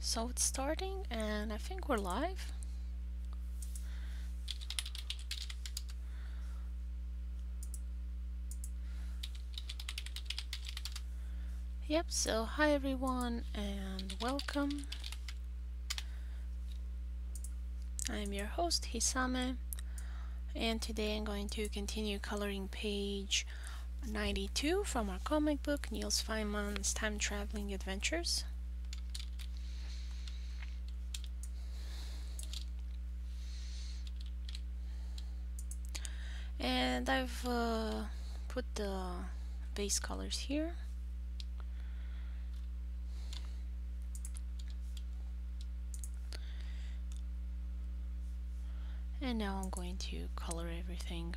So it's starting, and I think we're live. Yep, so hi everyone and welcome. I'm your host Hisame, and today I'm going to continue coloring page 92 from our comic book Niels Feynman's Time Traveling Adventures. And I've put the base colors here. And now I'm going to color everything.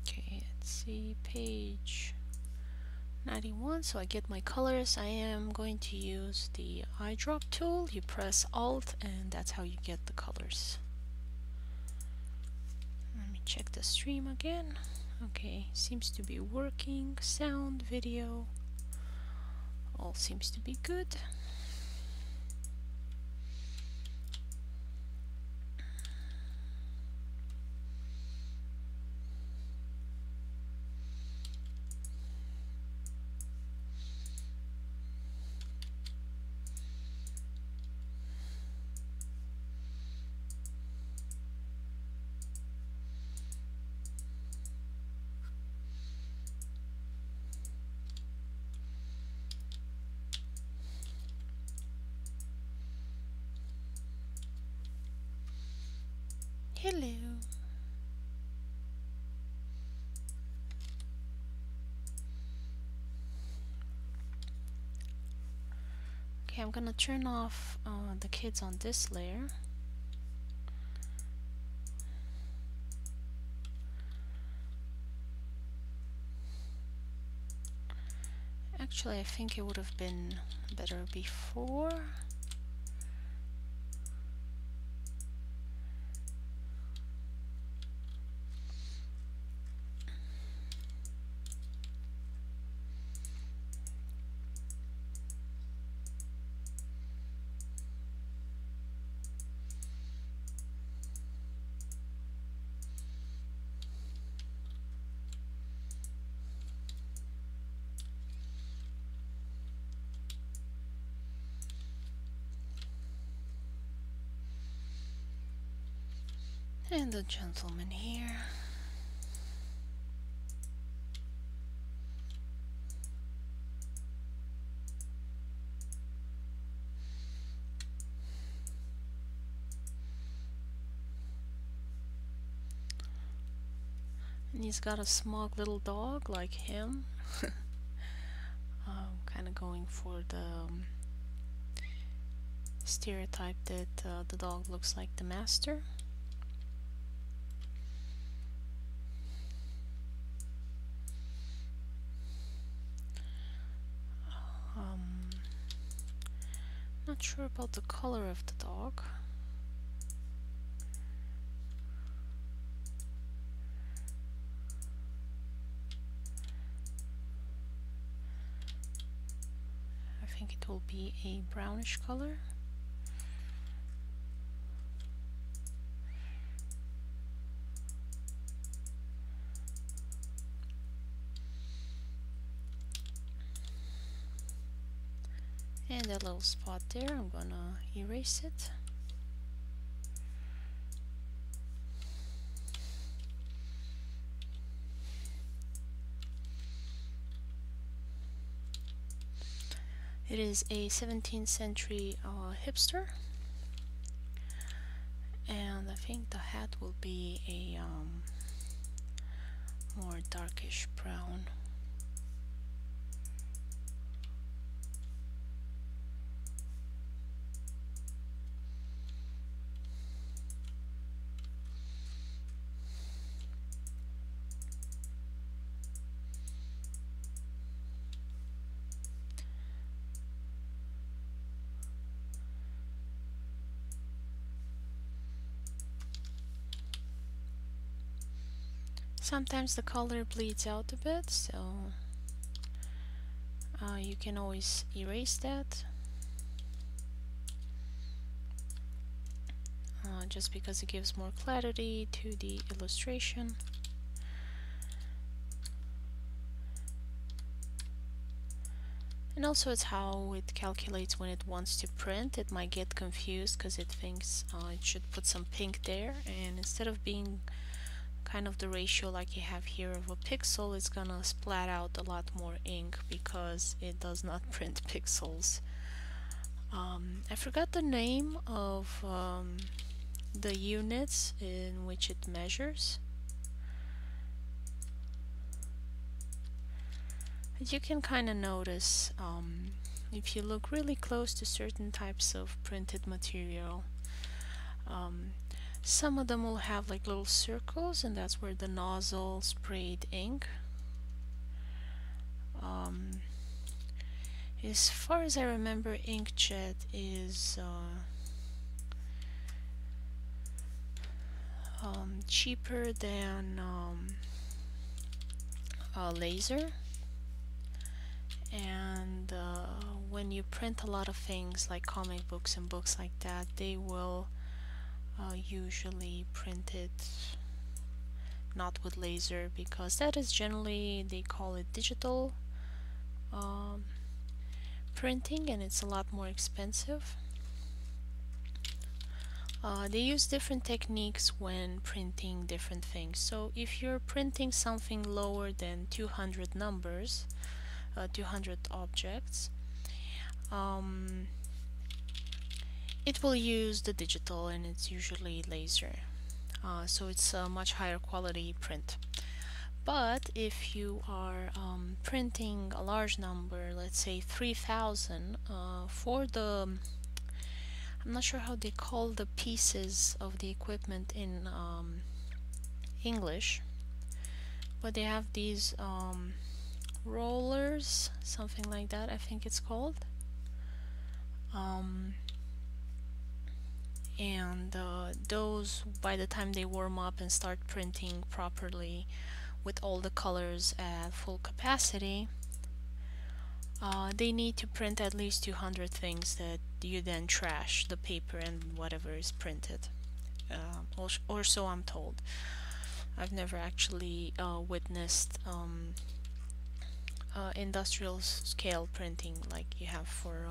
Okay, let's see, page 91. So I get my colors. I am going to use the eyedrop tool. You press Alt and that's how you get the colors. Let me check the stream again. Okay, seems to be working. Sound, video, all seems to be good. Hello. Okay, I'm gonna turn off the kids on this layer. Actually, I think it would have been better before. And the gentleman here. And he's got a smug little dog like him. Kind of going for the stereotype that the dog looks like the master. Not sure about the color of the dog. I think it will be a brownish color. And that little spot there, I'm gonna erase it. It is a 17th century hipster, and I think the hat will be a more darkish brown. Sometimes the color bleeds out a bit, so you can always erase that. Just because it gives more clarity to the illustration. And also it's how it calculates when it wants to print. It might get confused because it thinks it should put some pink there, and instead of being kind of the ratio like you have here of a pixel, it's gonna splat out a lot more ink because it does not print pixels. I forgot the name of the units in which it measures. But you can kind of notice if you look really close to certain types of printed material, some of them will have like little circles, and that's where the nozzle sprayed ink. As far as I remember, inkjet is cheaper than laser, and when you print a lot of things like comic books and books like that, they will usually print it not with laser, because that is generally, they call it digital printing, and it's a lot more expensive. They use different techniques when printing different things. So if you're printing something lower than 200 numbers, 200 objects, it will use the digital, and it's usually laser. So it's a much higher quality print. But if you are printing a large number, let's say 3000, for the, I'm not sure how they call the pieces of the equipment in English, but they have these rollers, something like that, I think it's called. And those, by the time they warm up and start printing properly with all the colors at full capacity, they need to print at least 200 things that you then trash the paper and whatever is printed, or so I'm told. I've never actually witnessed industrial scale printing like you have for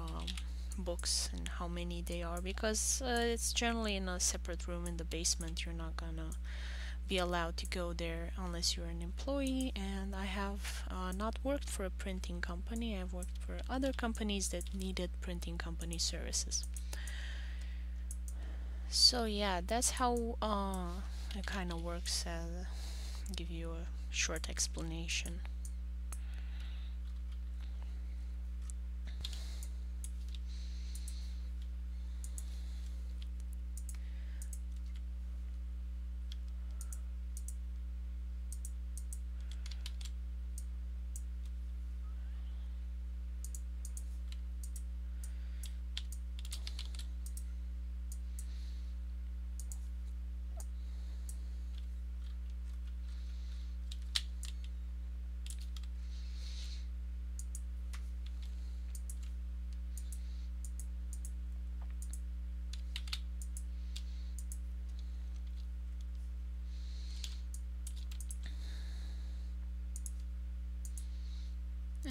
books, and how many they are, because it's generally in a separate room in the basement. You're not gonna be allowed to go there unless you're an employee, and I have not worked for a printing company. I've worked for other companies that needed printing company services. So yeah, that's how it kind of works. Give you a short explanation.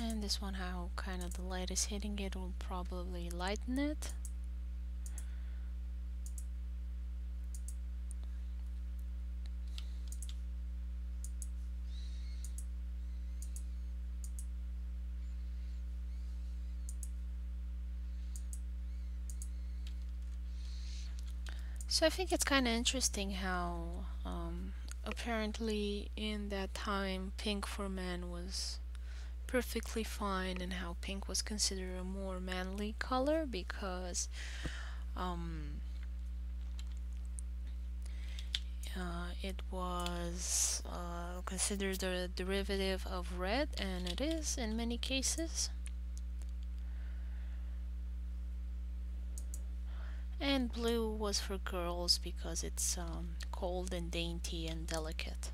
And this one, how kind of the light is hitting it, will probably lighten it. So I think it's kind of interesting how apparently in that time pink for men was perfectly fine, and how pink was considered a more manly color because it was considered a derivative of red, and it is in many cases. And blue was for girls because it's cold and dainty and delicate.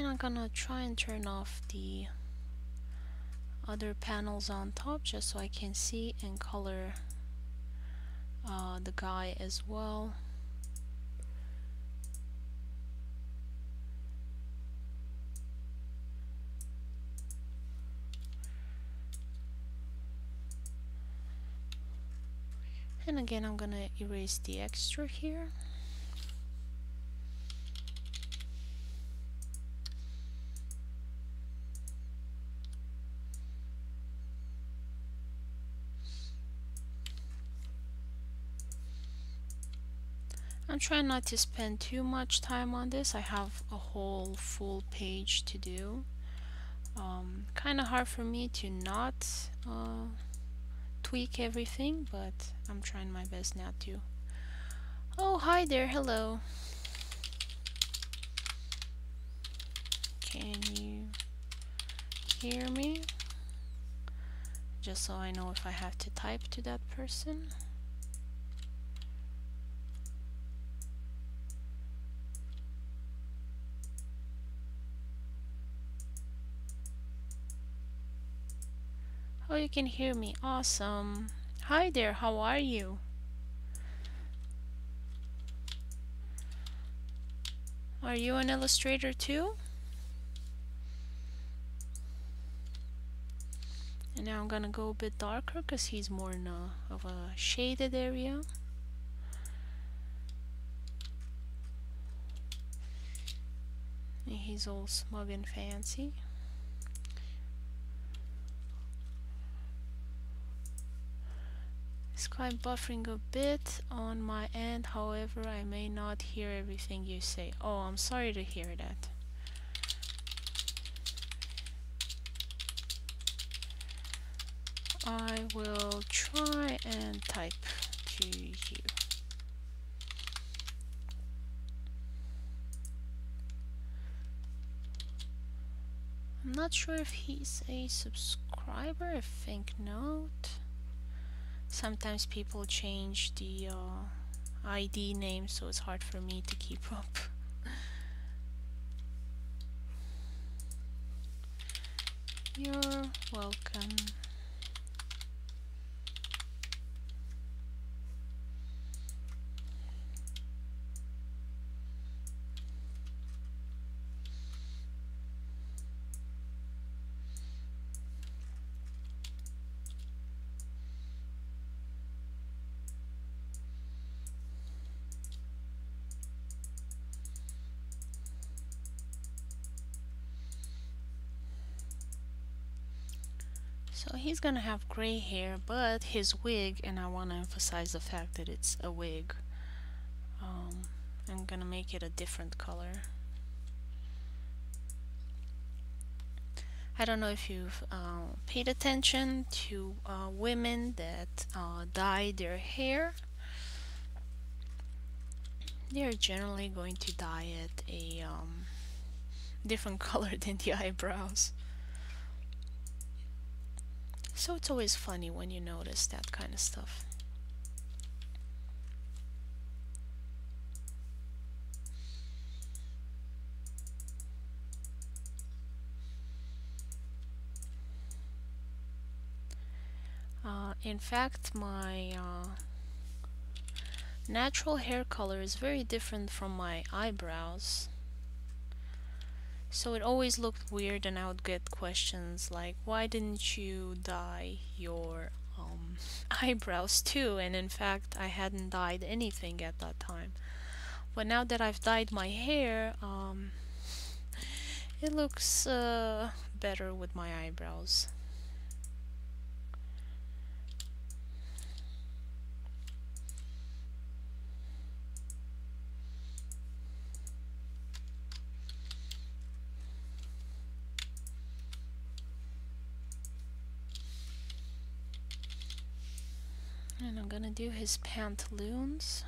And I'm gonna try and turn off the other panels on top just so I can see and color the guy as well. And again, I'm gonna erase the extra here. I'm trying not to spend too much time on this. I have a whole full page to do. Kind of hard for me to not tweak everything, but I'm trying my best not to. Oh, hi there, hello. Can you hear me? Just so I know if I have to type to that person. Oh, you can hear me. Awesome. Hi there, how are you? Are you an illustrator too? And now I'm gonna go a bit darker because he's more in of a shaded area. And he's all smug and fancy. It's quite buffering a bit on my end, however I may not hear everything you say. Oh, I'm sorry to hear that. I will try and type to you. I'm not sure if he's a subscriber, I think not. Sometimes people change the ID name, so it's hard for me to keep up. You're welcome. So he's gonna have gray hair, but his wig, and I want to emphasize the fact that it's a wig, I'm gonna make it a different color. I don't know if you've paid attention to women that dye their hair. They're generally going to dye it a different color than the eyebrows. So it's always funny when you notice that kind of stuff. In fact, my natural hair color is very different from my eyebrows. So it always looked weird, and I would get questions like, why didn't you dye your eyebrows too? And in fact, I hadn't dyed anything at that time. But now that I've dyed my hair, it looks better with my eyebrows. And I'm gonna do his pantaloons.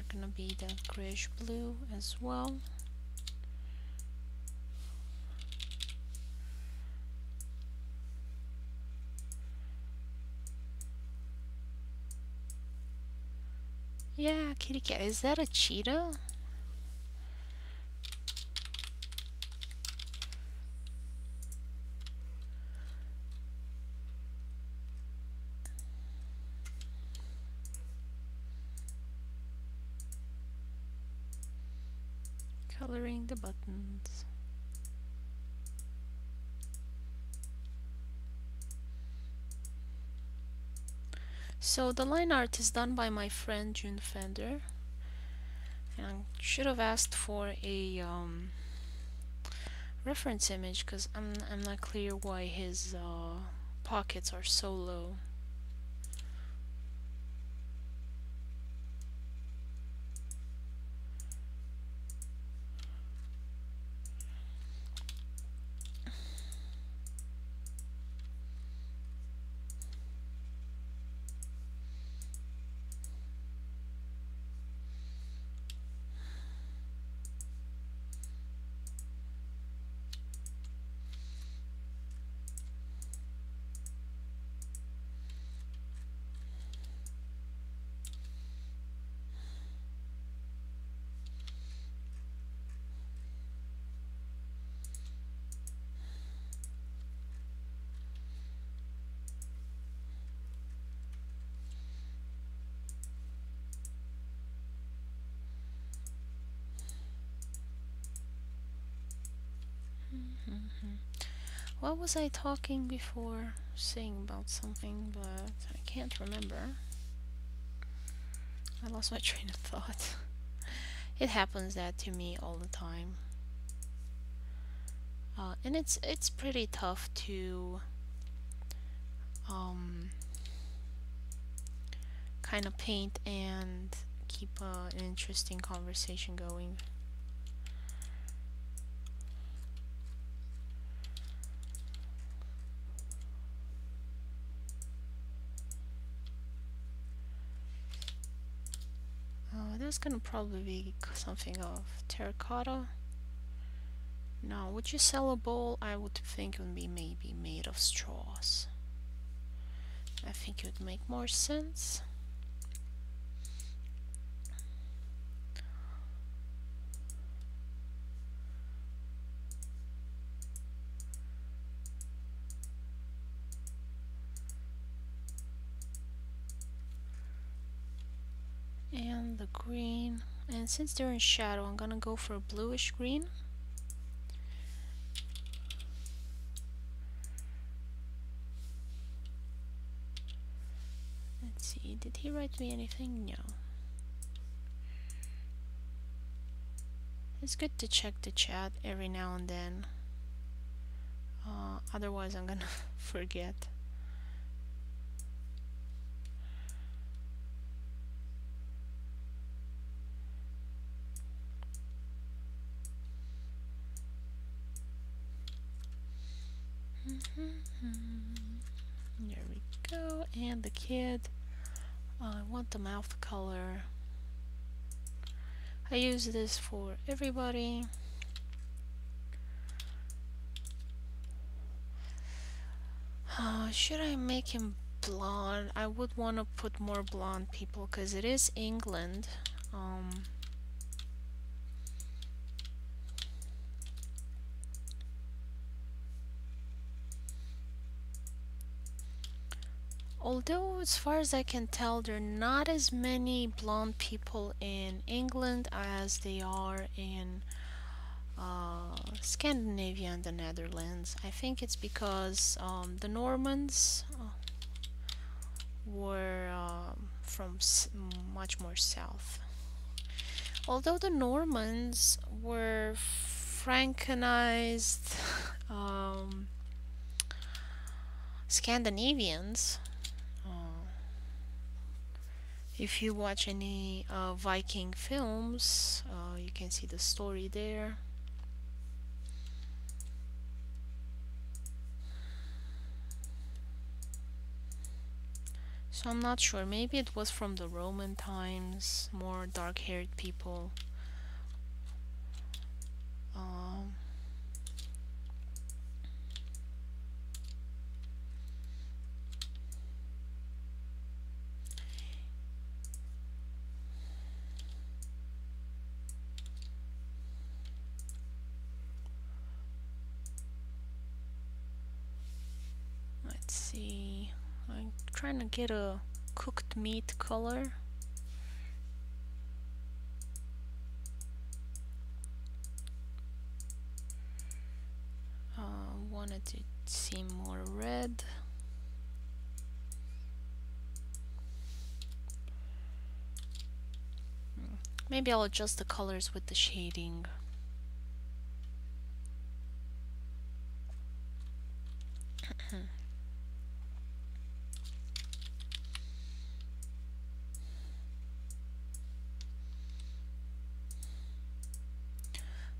are gonna be the grayish blue as well. Yeah, kitty cat. Is that a cheetah? Coloring the buttons. So the line art is done by my friend June Fender, and I should have asked for a reference image because I'm not clear why his pockets are so low. What was I talking before? Saying about something, but I can't remember. I lost my train of thought. It happens that to me all the time. And it's pretty tough to kind of paint and keep an interesting conversation going. There's gonna probably be something of terracotta. Now, would you sell a bowl? I would think it would be maybe made of straws. I think it would make more sense. And the green, and since they're in shadow, I'm gonna go for a bluish green. Let's see, did he write me anything? No. It's good to check the chat every now and then. Otherwise I'm gonna forget. There we go. And the kid. I want the mouth color. I use this for everybody. Should I make him blonde? I would want to put more blonde people because it is England. Although, as far as I can tell, there are not as many blonde people in England as they are in Scandinavia and the Netherlands. I think it's because the Normans were from much more south. Although the Normans were Frankenized Scandinavians. If you watch any Viking films, you can see the story there. So I'm not sure, maybe it was from the Roman times, more dark-haired people. Um, let's see, I'm trying to get a cooked meat color. Wanted to seem more red. Maybe I'll adjust the colors with the shading.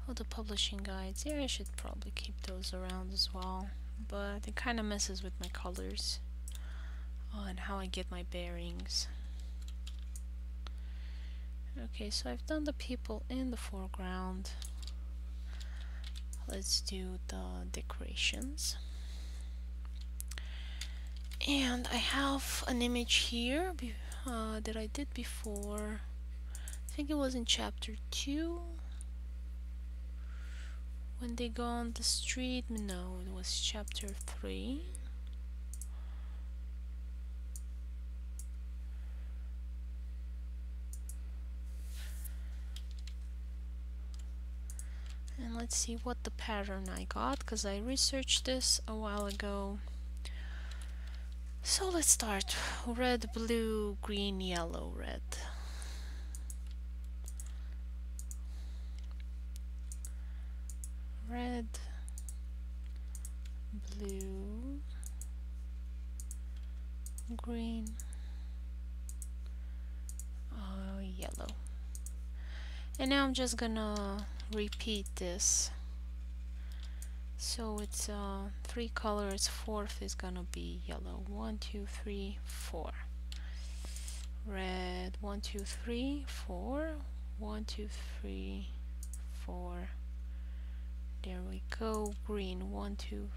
Oh, the publishing guides. Yeah, I should probably keep those around as well. But it kind of messes with my colors. Oh, and how I get my bearings. Okay, so I've done the people in the foreground. Let's do the decorations. And I have an image here that I did before. I think it was in chapter 2. When they go on the street. No, it was chapter 3. And let's see what the pattern I got, because I researched this a while ago. So let's start. Red, blue, green, yellow, red. Red, blue, green, yellow. And now I'm just gonna repeat this. So it's 3 colors, 4th is gonna be yellow. 1, 2, 3, 4. Red, 1, 2, 3, 4. 1, 2, 3, 4. There we go. Green, 1, 2,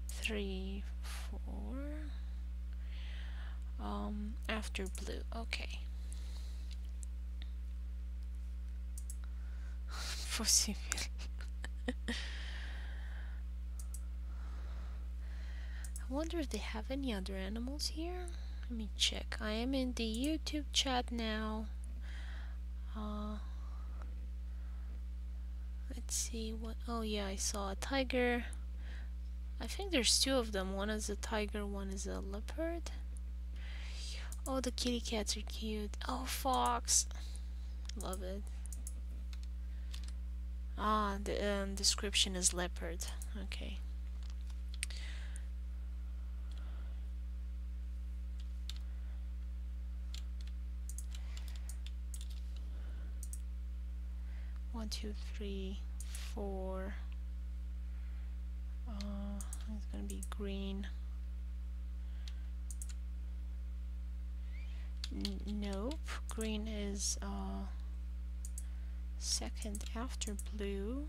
3, 4. After blue. Okay. Possible. I wonder if they have any other animals here. Let me check. I am in the YouTube chat now. Let's see what. Oh yeah, I saw a tiger. I think there's 2 of them. One is a tiger, one is a leopard. Oh, the kitty cats are cute. Oh, fox. Love it. Ah, the description is leopard. Okay. One, two, three, 4. It's gonna be green. Nope. Green is second after blue.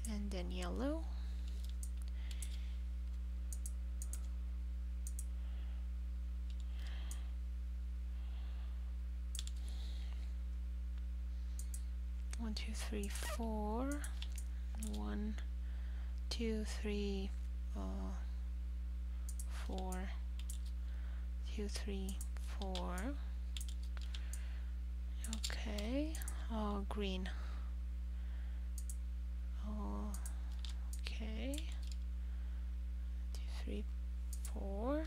And then yellow. One, two, three, 4. 1, 2, 3, 4. 2, 3, 4. Okay. Oh, green. Oh, okay. 2, 3, 4.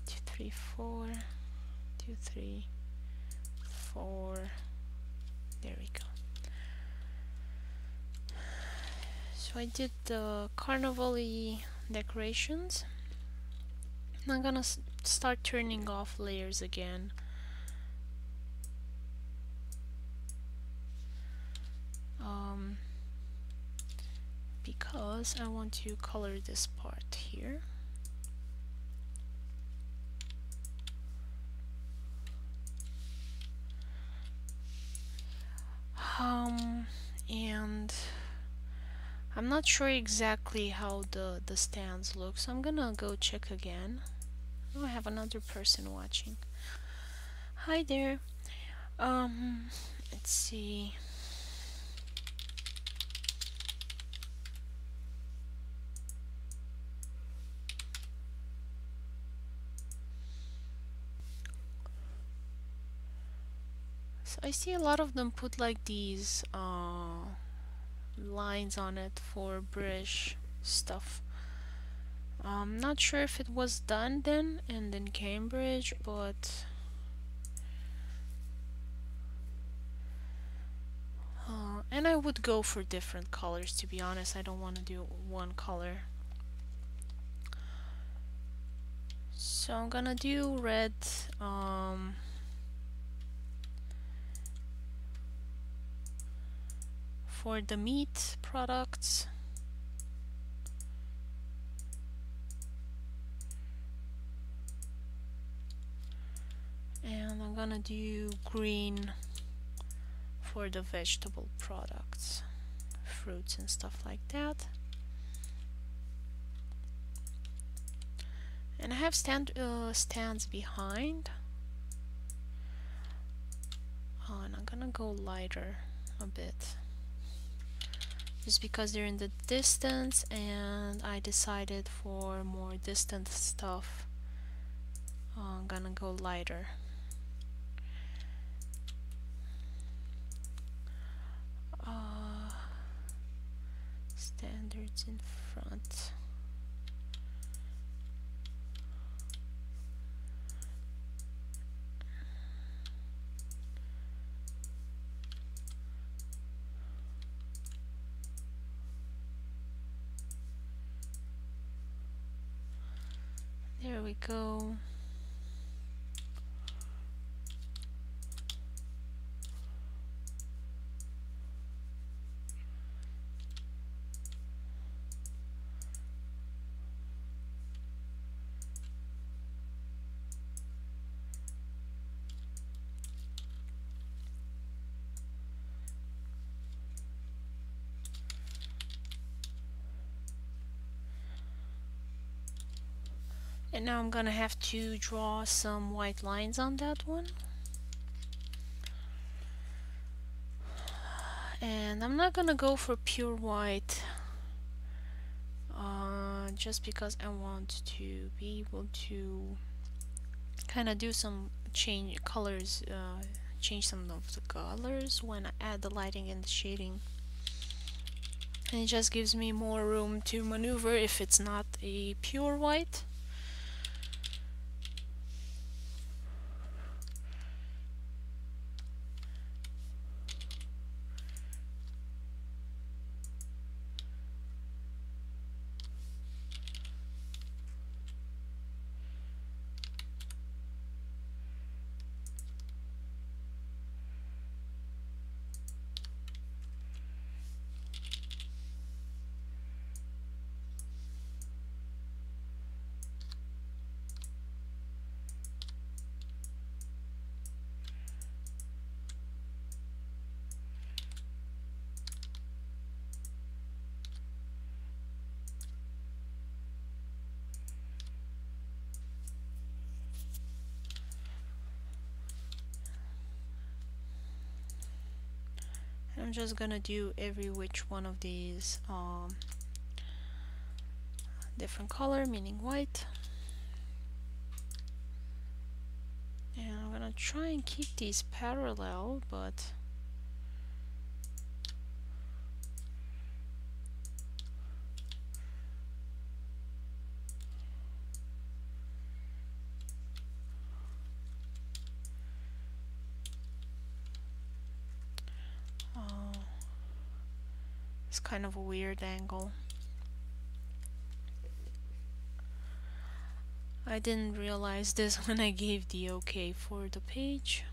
2, 3, 4. 2, 3, 4. There we go. So I did the carnival-y decorations. I'm gonna start turning off layers again. um, because I want to color this part here. And I'm not sure exactly how the stands look, so I'm gonna go check again. Oh, I have another person watching. Hi there. Let's see. So I see a lot of them put like these lines on it for British stuff. I'm not sure if it was done then and in Cambridge, but and I would go for different colors, to be honest. I don't want to do one color. So I'm gonna do red for the meat products. And I'm gonna do green for the vegetable products, fruits and stuff like that. And I have stands behind. And I'm gonna go lighter a bit, just because they're in the distance, and I decided for more distant stuff I'm gonna go lighter. Standards in front. There we go. And now I'm gonna have to draw some white lines on that one. And I'm not gonna go for pure white, just because I want to be able to kind of do some change some of the colors when I add the lighting and the shading. And it just gives me more room to maneuver if it's not a pure white. I'm just gonna do every which one of these different color, meaning white. And I'm gonna try and keep these parallel, but it's kind of a weird angle. I didn't realize this when I gave the OK for the page.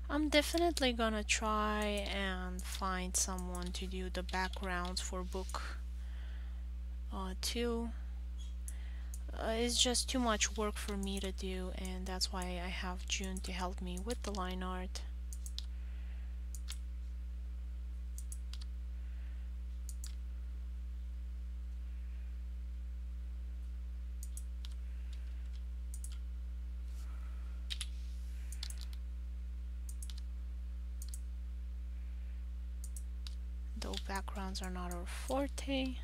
I'm definitely gonna try and find someone to do the backgrounds for book 2. It's just too much work for me to do, and that's why I have June to help me with the line art. Though backgrounds are not our forte,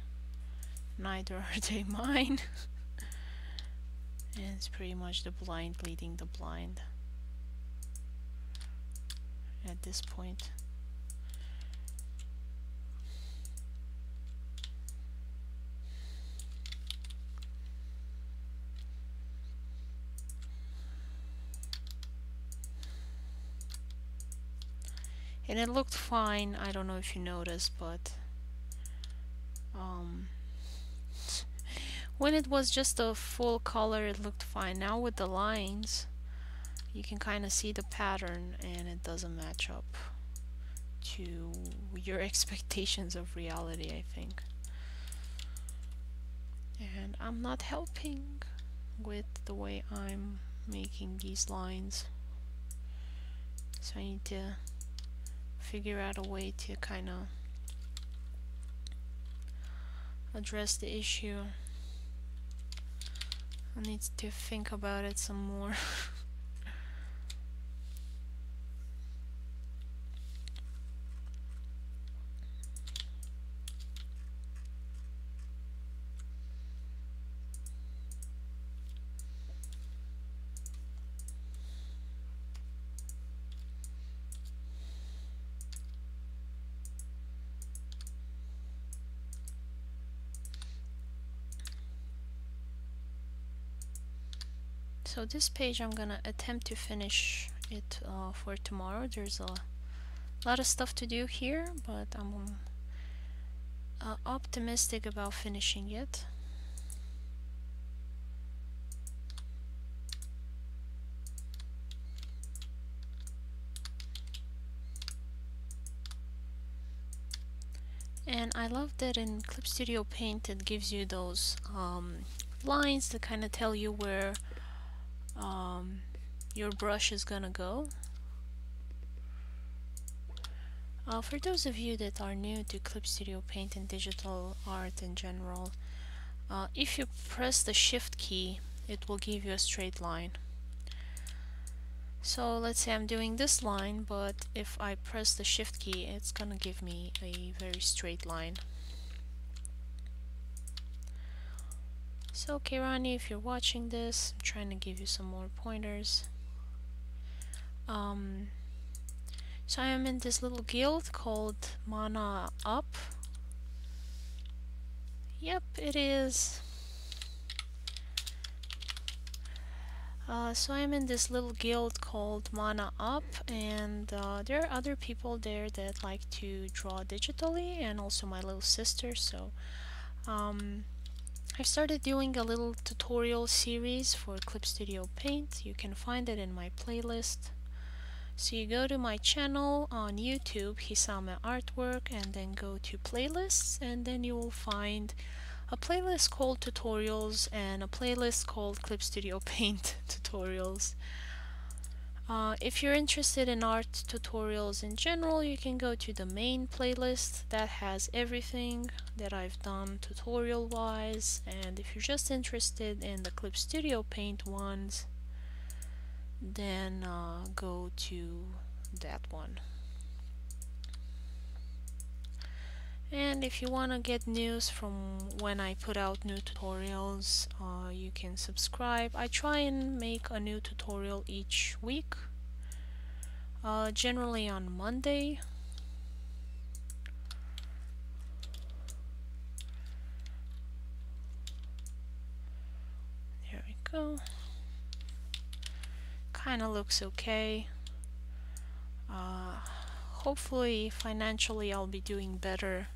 neither are they mine. And it's pretty much the blind leading the blind at this point. And it looked fine. I don't know if you noticed, but when it was just a full color, it looked fine. Now with the lines, you can kind of see the pattern, and it doesn't match up to your expectations of reality, I think. And I'm not helping with the way I'm making these lines, so I need to figure out a way to kind of address the issue. I need to think about it some more. So this page I'm gonna attempt to finish it for tomorrow. There's a lot of stuff to do here, but I'm optimistic about finishing it. And I love that in Clip Studio Paint it gives you those lines that kind of tell you where your brush is gonna go. For those of you that are new to Clip Studio Paint and digital art in general, if you press the Shift key, it will give you a straight line. So let's say I'm doing this line, but if I press the Shift key, it's gonna give me a very straight line. So Kirani, if you're watching this, I'm trying to give you some more pointers. So I am in this little guild called Mana Up. Yep, it is. So I'm in this little guild called Mana Up, and there are other people there that like to draw digitally, and also my little sister. So I started doing a little tutorial series for Clip Studio Paint. You can find it in my playlist. So you go to my channel on YouTube, Hisame Artwork, and then go to playlists, and then you will find a playlist called tutorials and a playlist called Clip Studio Paint tutorials. If you're interested in art tutorials in general, you can go to the main playlist that has everything that I've done tutorial wise, and if you're just interested in the Clip Studio Paint ones, then go to that one. And if you want to get news from when I put out new tutorials, you can subscribe. I try and make a new tutorial each week, generally on Monday. There we go. Kind of looks okay. Hopefully financially I'll be doing better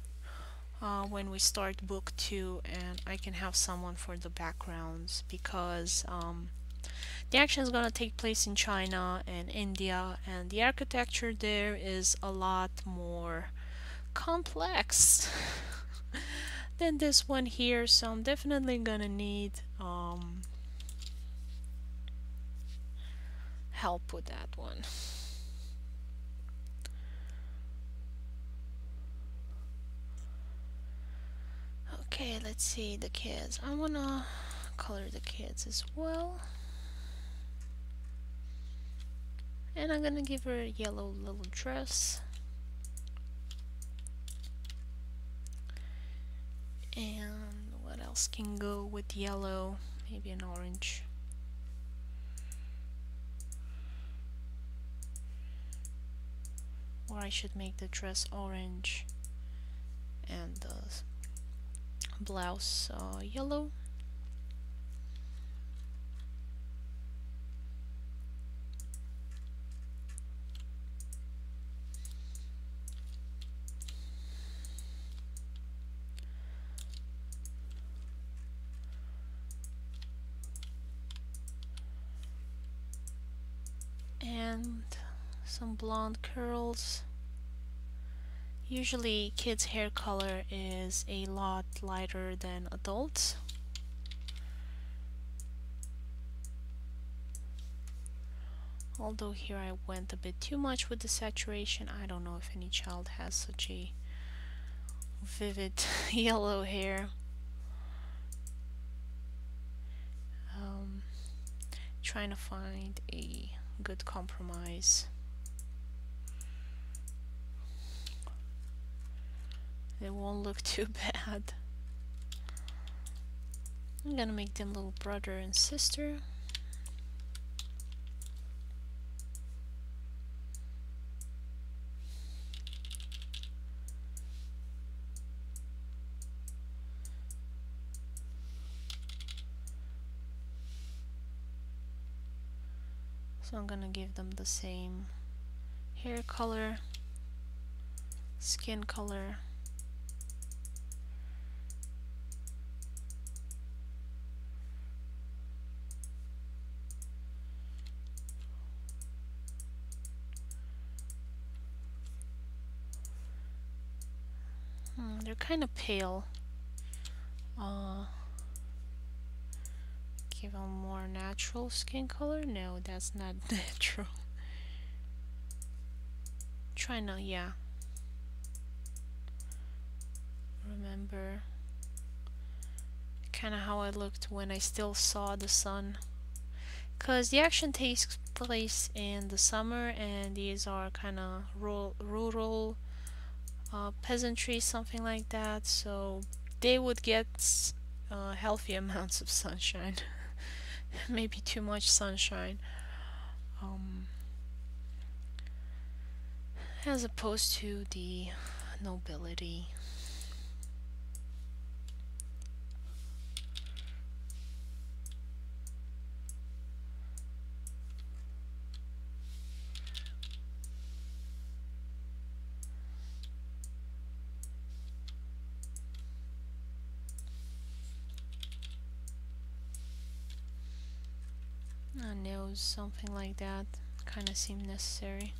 when we start book 2 and I can have someone for the backgrounds, because The action is going to take place in China and India, and the architecture there is a lot more complex than this one here, so I'm definitely gonna need help with that one. Okay, let's see the kids. I wanna color the kids as well. And I'm gonna give her a yellow little dress. And what else can go with yellow? Maybe an orange. Or I should make the dress orange and the blouse yellow. And some blonde curls. Usually kids' hair color is a lot lighter than adults. Although here I went a bit too much with the saturation. I don't know if any child has such a vivid yellow hair. Trying to find a good compromise. It won't look too bad. I'm gonna make them little brother and sister. So I'm gonna give them the same hair color, skin color. They're kind of pale. Give them more natural skin color. No, that's not natural. Trying to, yeah. Remember kind of how I looked when I still saw the sun. Because the action takes place in the summer, and these are kind of rural peasantry, something like that, so they would get healthy amounts of sunshine. Maybe too much sunshine, as opposed to the nobility. A nose, something like that, kind of seemed necessary.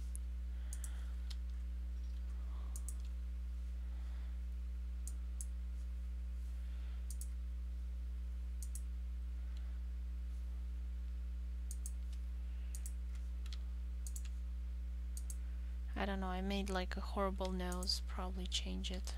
I don't know, I made like a horrible nose, probably change it.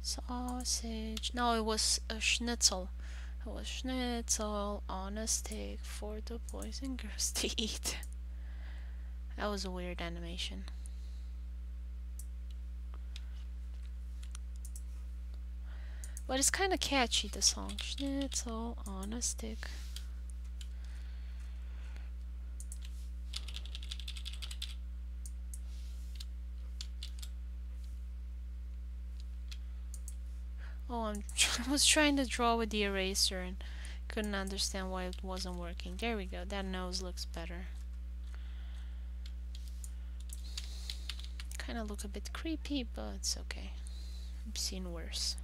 Sausage. No, it was a schnitzel. It was schnitzel on a stick for the boys and girls to eat. That was a weird animation. But it's kind of catchy, the song. Schnitzel on a stick. Oh, I was trying to draw with the eraser and couldn't understand why it wasn't working. There we go. That nose looks better. Kind of look a bit creepy, but it's okay. I've seen worse.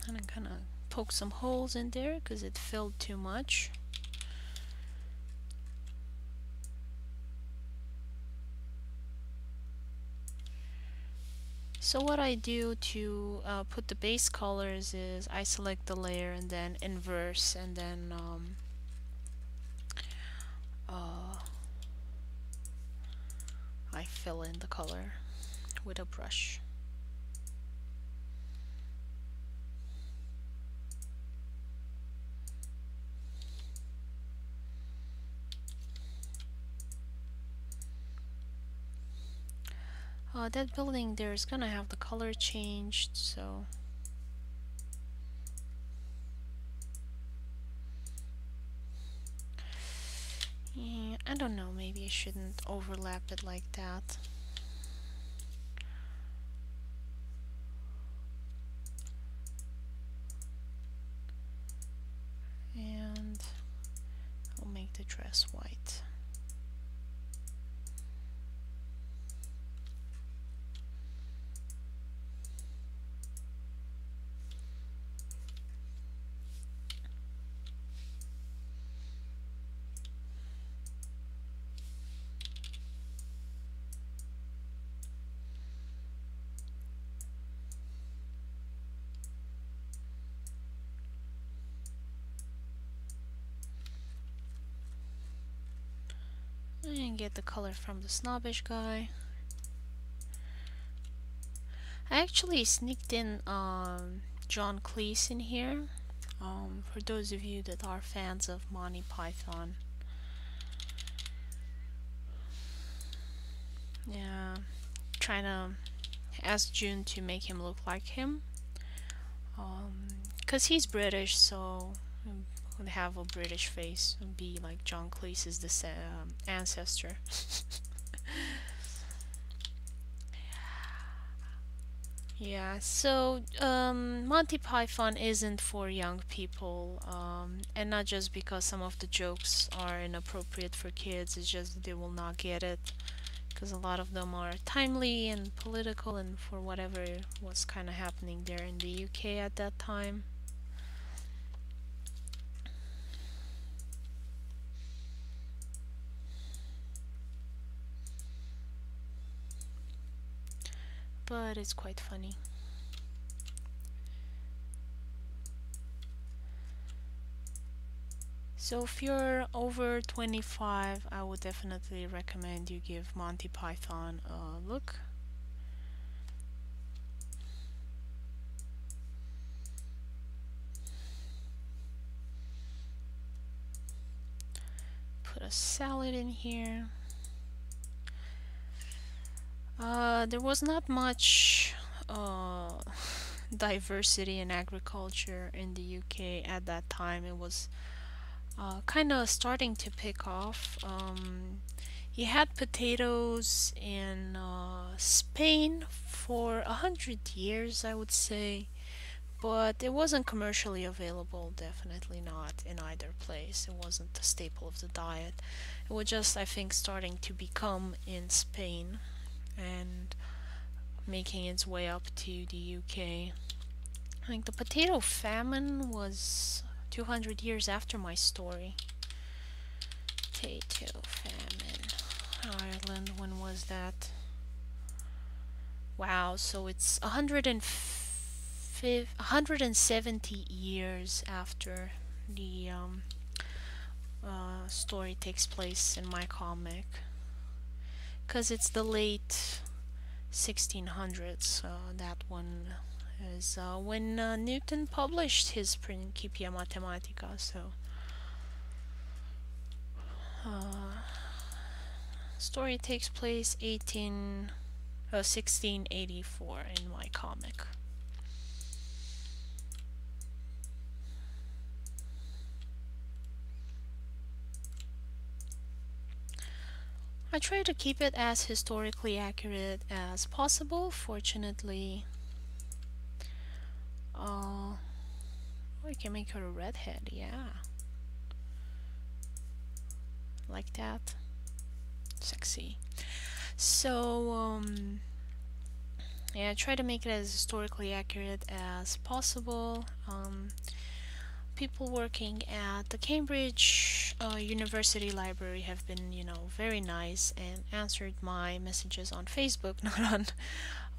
And I'm gonna poke some holes in there because it filled too much. So what I do to put the base colors is I select the layer and then inverse and then I fill in the color with a brush. That building there is gonna have the color changed, so yeah, I don't know, maybe I shouldn't overlap it like that. And I'll make the dress white. And get the color from the snobbish guy. I actually sneaked in John Cleese in here. For those of you that are fans of Monty Python. Yeah, trying to ask June to make him look like him. Cause he's British, so would have a British face and be like John Cleese's ancestor. Yeah, so Monty Python isn't for young people, and not just because some of the jokes are inappropriate for kids, it's just that they will not get it, because a lot of them are timely and political and for whatever was kind of happening there in the UK at that time. But it's quite funny. So if you're over 25, I would definitely recommend you give Monty Python a look. Put a salad in here. There was not much diversity in agriculture in the UK at that time. It was kind of starting to pick off. You had potatoes in Spain for 100 years, I would say, but it wasn't commercially available, definitely not in either place. It wasn't a staple of the diet. It was just, I think, starting to become in Spain and making its way up to the UK. I think the potato famine was 200 years after my story. Potato famine. Ireland, when was that? Wow, so it's 170 years after the story takes place in my comic. Because it's the late 1600s, that one is when Newton published his Principia Mathematica. So, story takes place 1684 in my comic. I try to keep it as historically accurate as possible. Fortunately, I can make her a redhead, yeah. Like that. Sexy. So, yeah, I try to make it as historically accurate as possible. People working at the Cambridge University Library have been, very nice and answered my messages on Facebook, not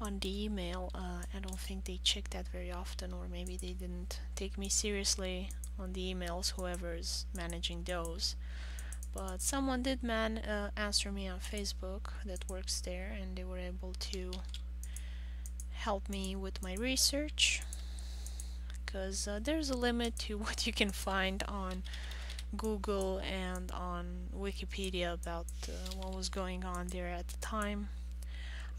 on the email. I don't think they check that very often, or maybe they didn't take me seriously on the emails, whoever's managing those. But someone did answer me on Facebook that works there, and they were able to help me with my research, because there's a limit to what you can find on Google and on Wikipedia about what was going on there at the time.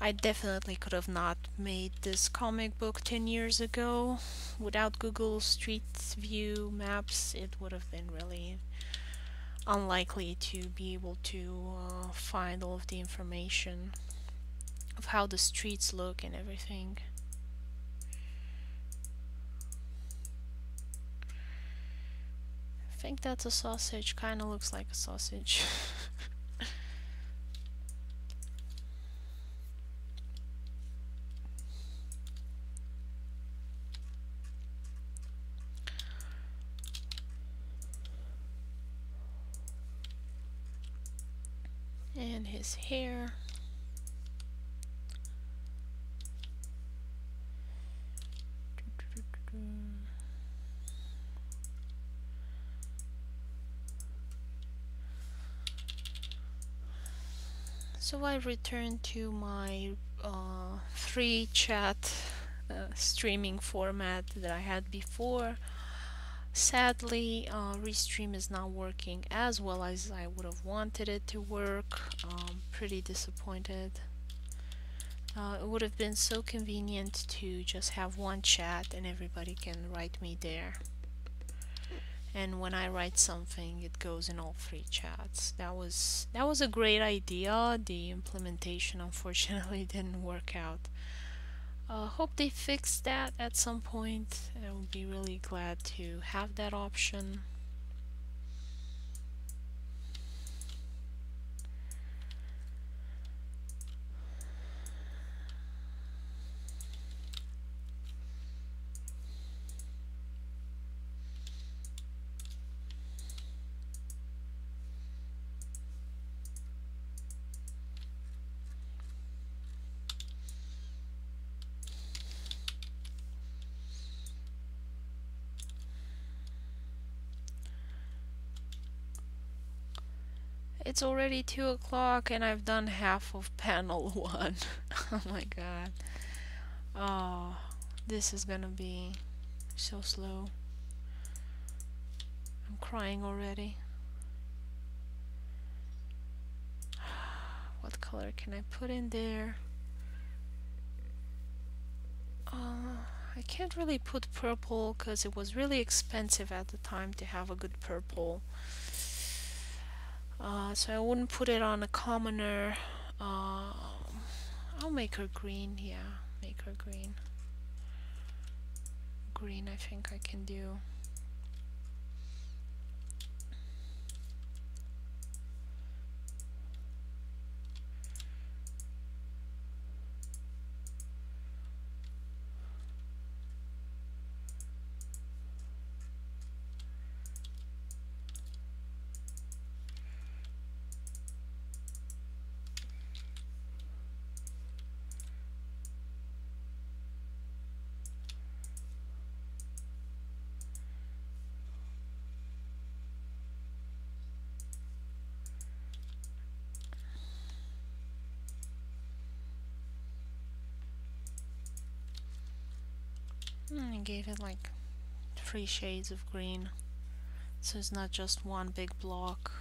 I definitely could have not made this comic book 10 years ago. Without Google Street View maps, it would have been really unlikely to be able to find all of the information of how the streets look and everything. I think that's a sausage. Kinda looks like a sausage. And his hair. So I returned to my free chat streaming format that I had before. Sadly, Restream is not working as well as I would have wanted it to work. Pretty disappointed. It would have been so convenient to just have one chat and everybody can write me there. And when I write something, it goes in all three chats. That was a great idea. The implementation unfortunately didn't work out. Hope they fix that at some point. I would be really glad to have that option. It's already 2 o'clock and I've done half of panel 1. Oh my god. Oh, this is gonna be so slow. I'm crying already. What color can I put in there? I can't really put purple because it was really expensive at the time to have a good purple. So I wouldn't put it on a commoner. I'll make her green, yeah, make her green. Green I think I can do. I gave it like 3 shades of green, so it's not just one big block.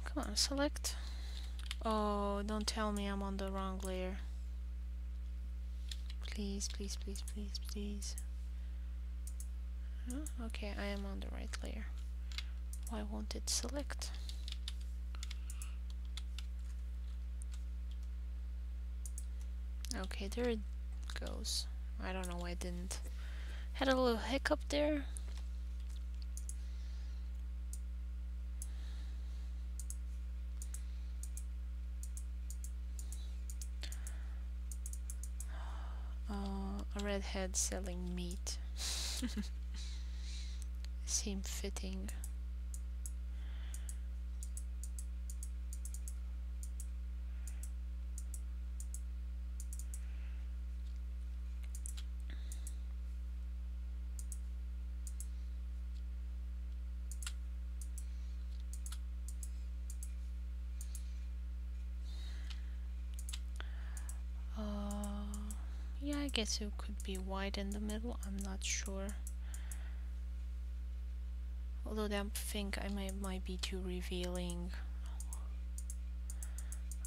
Come on, select. Oh, don't tell me I'm on the wrong layer. Please, please, please, please, please. Okay, I am on the right layer. Why won't it select? Okay, there it goes. I don't know why I didn't. Had a little hiccup there. A redhead selling meat. Seemed fitting. Yeah, I guess it could be white in the middle. I'm not sure. Although I think I might be too revealing.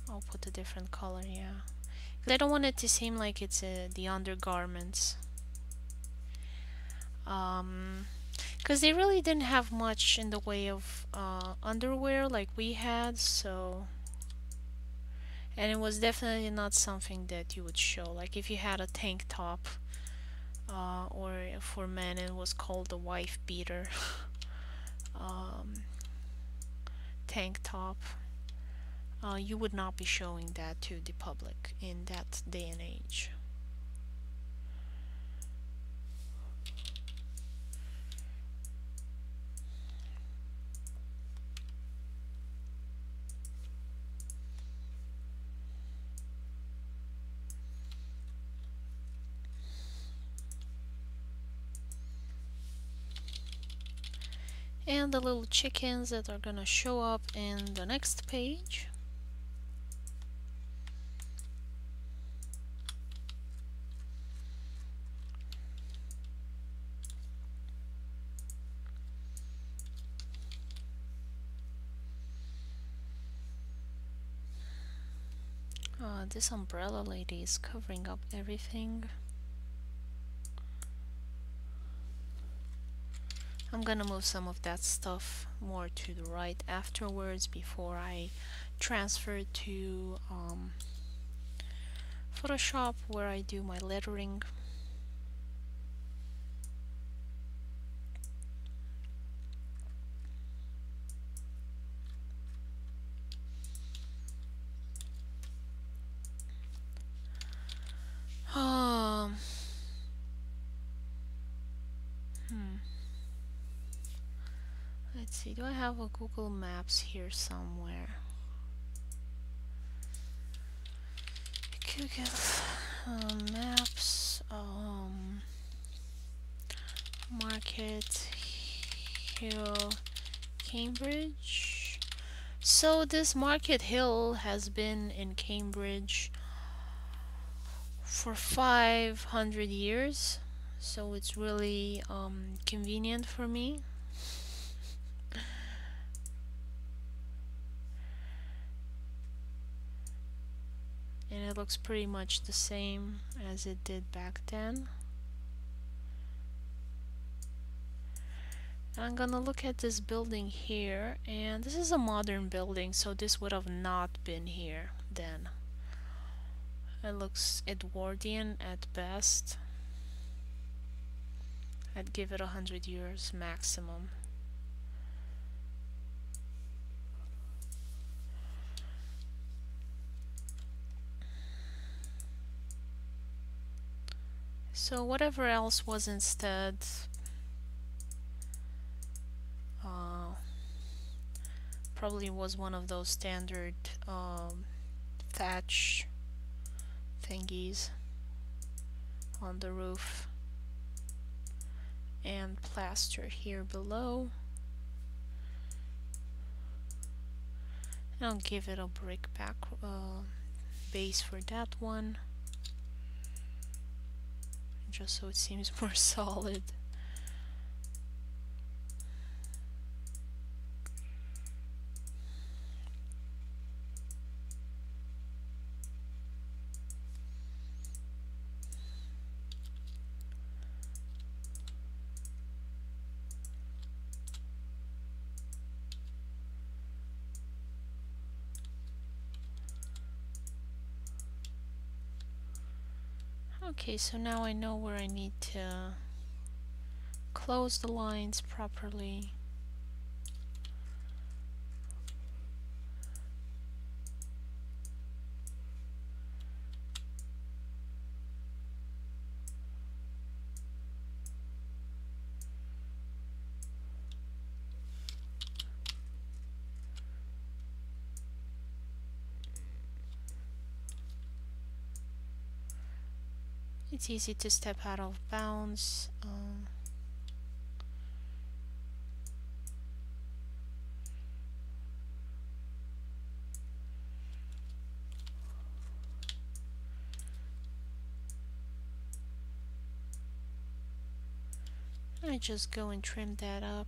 I'll put a different color, yeah. Because I don't want it to seem like it's the undergarments. Because they really didn't have much in the way of underwear like we had, so... And it was definitely not something that you would show. Like if you had a tank top, or for men it was called the wife beater tank top. You would not be showing that to the public in that day and age. And the little chickens that are gonna show up in the next page. This umbrella lady is covering up everything. I'm gonna move some of that stuff more to the right afterwards before I transfer to Photoshop, where I do my lettering. Let's see, do I have a Google Maps here somewhere? Google Maps, Market Hill, Cambridge. So this Market Hill has been in Cambridge for 500 years, so it's really convenient for me. And it looks pretty much the same as it did back then. I'm gonna look at this building here, and this is a modern building, so this would have not been here then. It looks Edwardian at best. I'd give it 100 years maximum. So whatever else was instead, probably was one of those standard thatch thingies on the roof and plaster here below. And I'll give it a brick base for that one, just so it seems more solid. Okay, so now I know where I need to close the lines properly. It's easy to step out of bounds. I just go and trim that up.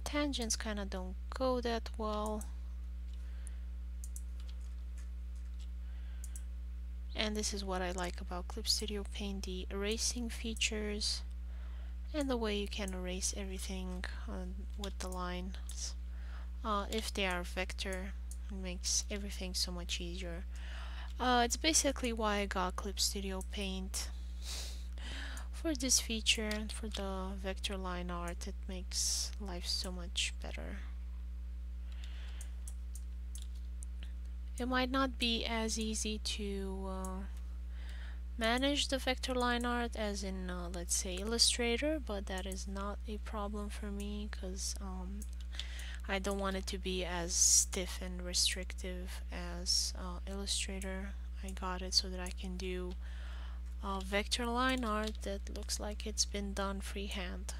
Tangents kind of don't go that well. And this is what I like about Clip Studio Paint, the erasing features and the way you can erase everything with the lines. If they are vector, it makes everything so much easier. It's basically why I got Clip Studio Paint for this feature, and for the vector line art. It makes life so much better. It might not be as easy to manage the vector line art as in let's say Illustrator, but that is not a problem for me because I don't want it to be as stiff and restrictive as Illustrator. I got it so that I can do vector line art that looks like it's been done freehand,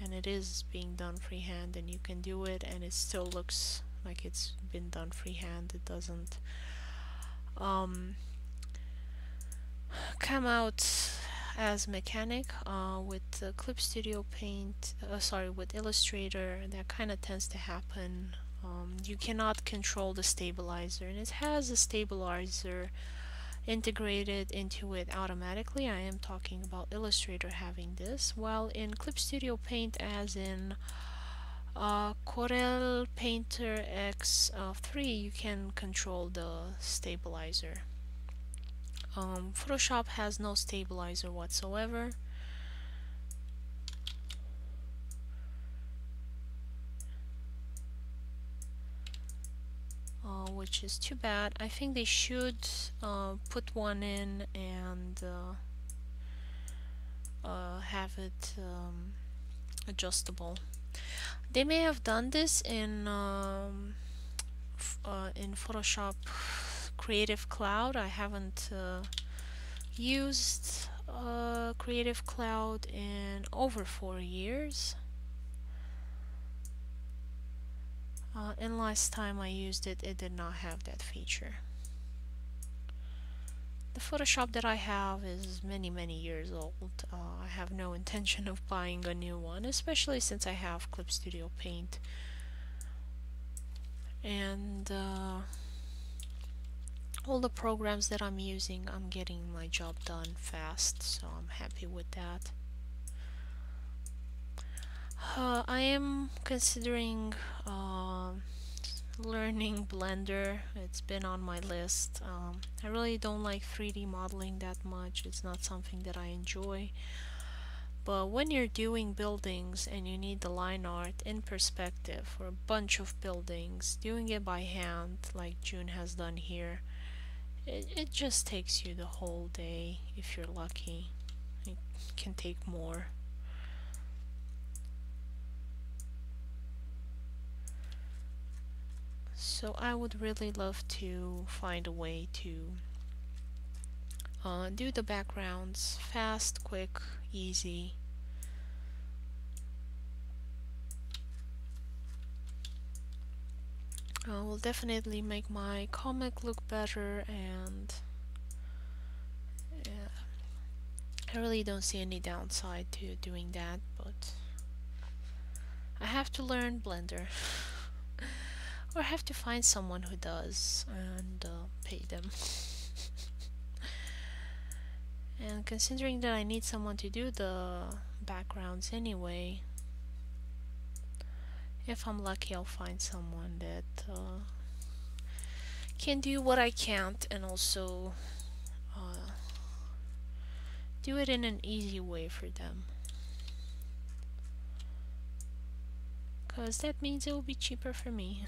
and it is being done freehand, and you can do it and it still looks like it's been done freehand. It doesn't come out as mechanic. With Clip Studio Paint, with Illustrator, that kind of tends to happen. You cannot control the stabilizer, and it has a stabilizer integrated into it automatically. I am talking about Illustrator having this, while in Clip Studio Paint, as in Corel Painter X3, you can control the stabilizer. Photoshop has no stabilizer whatsoever. Which is too bad. I think they should put one in and have it adjustable. They may have done this in Photoshop Creative Cloud. I haven't used Creative Cloud in over 4 years. And last time I used it, it did not have that feature. The Photoshop that I have is many years old. I have no intention of buying a new one, especially since I have Clip Studio Paint. And all the programs that I'm using, I'm getting my job done fast, so I'm happy with that. I am considering learning Blender. It's been on my list. I really don't like 3D modeling that much. It's not something that I enjoy. But when you're doing buildings and you need the line art in perspective for a bunch of buildings, doing it by hand like June has done here, it just takes you the whole day if you're lucky. It can take more. So I would really love to find a way to do the backgrounds fast, quick, easy. Will definitely make my comic look better, and I really don't see any downside to doing that, but I have to learn Blender. Or have to find someone who does and pay them. And considering that I need someone to do the backgrounds anyway, if I'm lucky I'll find someone that can do what I can't and also do it in an easy way for them. Because that means it will be cheaper for me.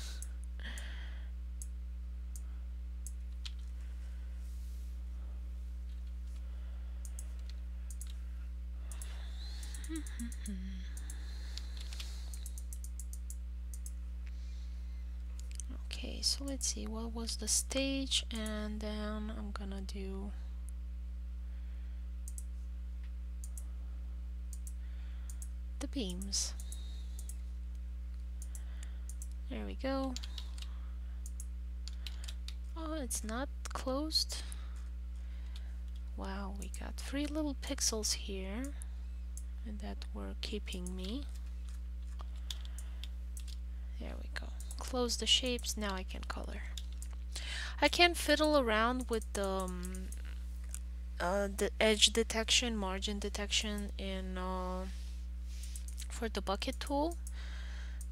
Okay, so let's see, what was the stage, and then I'm gonna do the beams. There we go. Oh, it's not closed. Wow, we got 3 little pixels here, and that were keeping me. There we go. Close the shapes, now I can color. I can fiddle around with the edge detection, margin detection in for the bucket tool,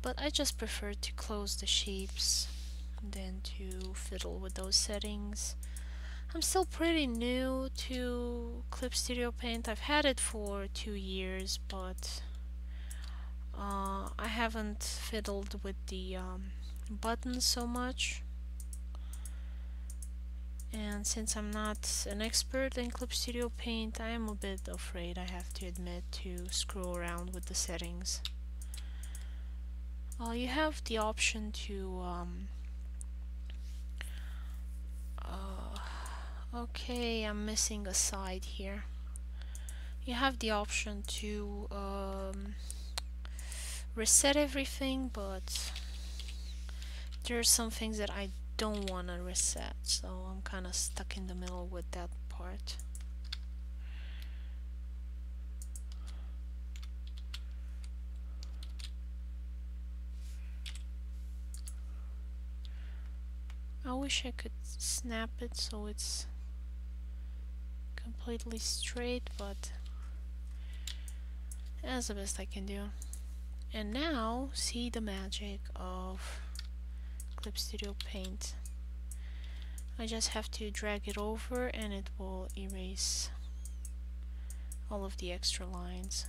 but I just prefer to close the shapes than to fiddle with those settings. I'm still pretty new to Clip Studio Paint. I've had it for 2 years, but I haven't fiddled with the buttons so much. And since I'm not an expert in Clip Studio Paint, I am a bit afraid, I have to admit, to screw around with the settings. You have the option to okay, I'm missing a side here. You have the option to reset everything, but there's some things that I don't want to reset, so I'm kind of stuck in the middle with that part. I wish I could snap it so it's completely straight, but that's the best I can do. And now, see the magic of Clip Studio Paint. I just have to drag it over and it will erase all of the extra lines.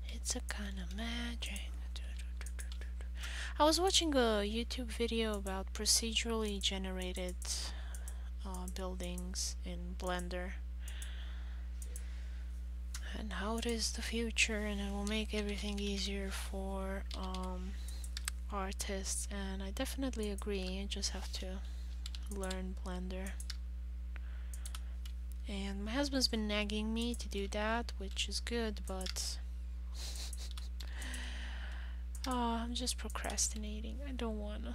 It's a kind of magic. I was watching a YouTube video about procedurally generated buildings in Blender and how it is the future, and it will make everything easier for artists, and I definitely agree. You just have to learn Blender, and my husband's been nagging me to do that, which is good, but I'm just procrastinating. I don't wanna.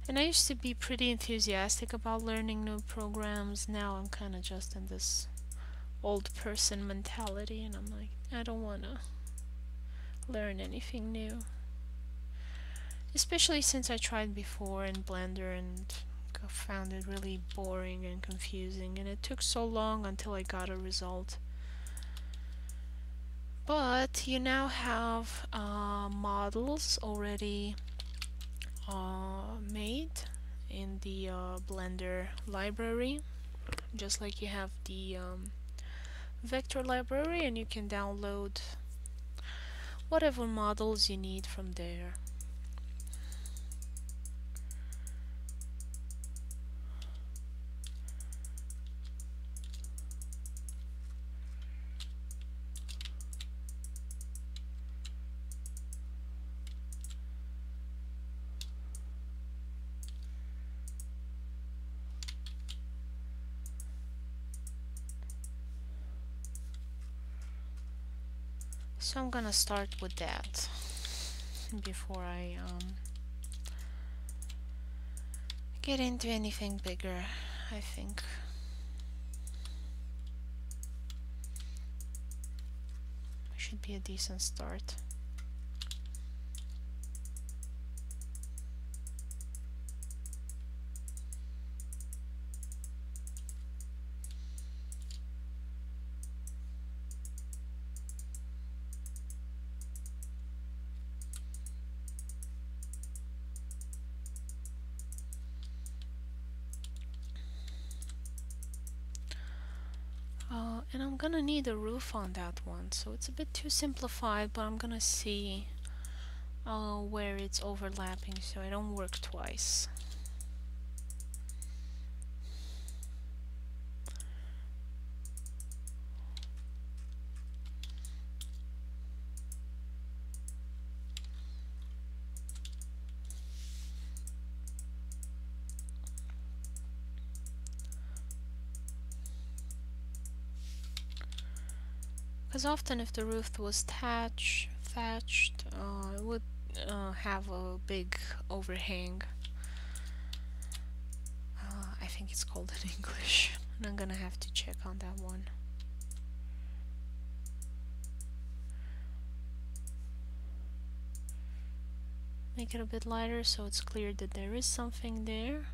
And I used to be pretty enthusiastic about learning new programs. Now I'm kind of just in this old person mentality, and I'm like, I don't wanna learn anything new. Especially since I tried before in Blender and found it really boring and confusing, and it took so long until I got a result. But you now have models already made in the Blender library, just like you have the vector library, and you can download whatever models you need from there. So I'm gonna start with that before I get into anything bigger, I think. Should be a decent start. And I'm gonna need a roof on that one, so it's a bit too simplified, but I'm gonna see where it's overlapping so I don't work twice. Because often if the roof was thatched, it would have a big overhang. I think it's called in English, and I'm gonna have to check on that one. Make it a bit lighter so it's clear that there is something there.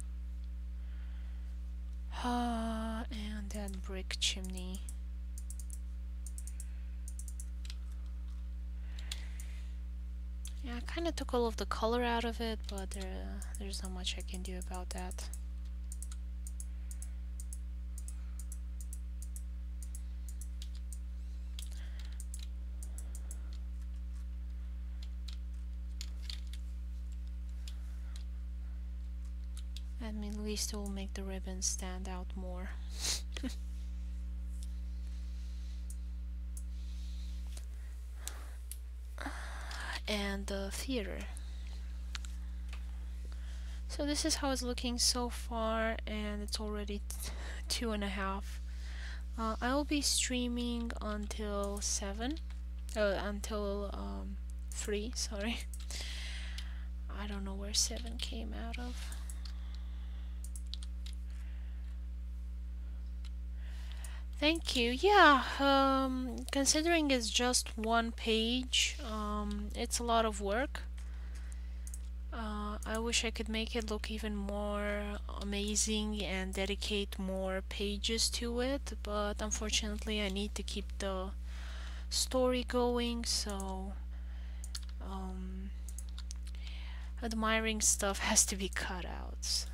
And that brick chimney. Yeah, I kind of took all of the color out of it, but there's not much I can do about that. I mean, at least it will make the ribbons stand out more. And the theater. So this is how it's looking so far, and it's already 2.5. I will be streaming until 3, sorry. I don't know where 7 came out of. Thank you. Yeah, considering it's just one page, it's a lot of work. I wish I could make it look even more amazing and dedicate more pages to it, but unfortunately I need to keep the story going, so admiring stuff has to be cut out.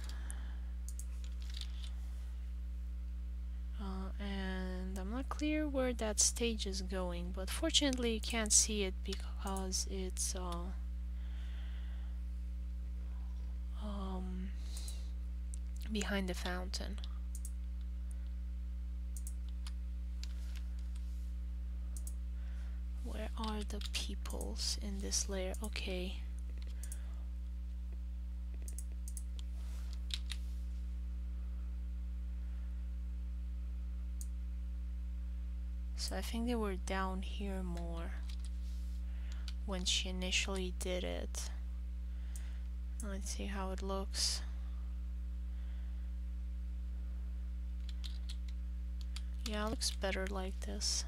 And I'm not clear where that stage is going, but fortunately you can't see it because it's behind the fountain. Where are the peoples in this layer? Okay. So I think they were down here more when she initially did it. Let's see how it looks. Yeah, it looks better like this.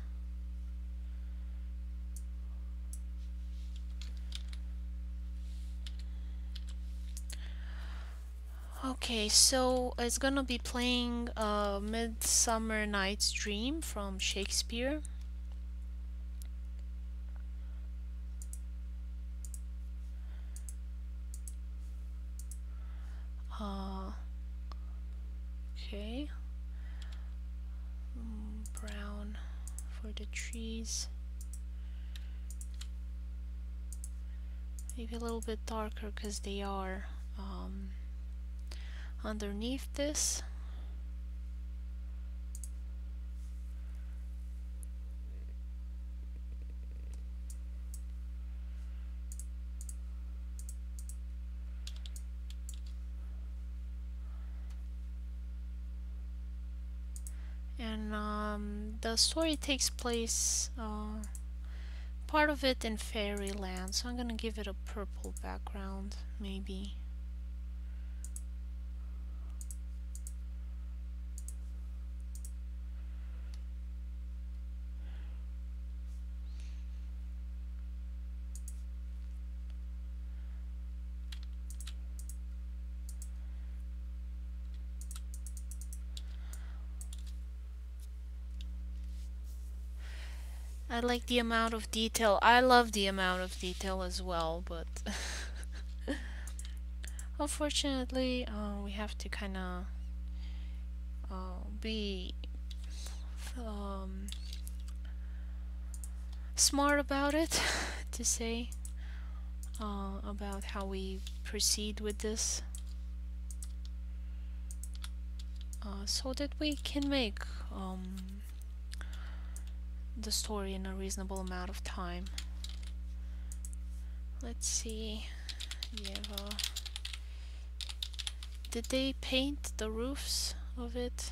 Okay, so it's gonna be playing Midsummer Night's Dream from Shakespeare. Okay. Brown for the trees. Maybe a little bit darker because they are underneath this. And the story takes place, part of it in fairyland, so I'm gonna give it a purple background, maybe. I like the amount of detail. I love the amount of detail as well, but unfortunately, we have to kind of be smart about it to say about how we proceed with this, so that we can make the story in a reasonable amount of time. Let's see. Did they paint the roofs of it?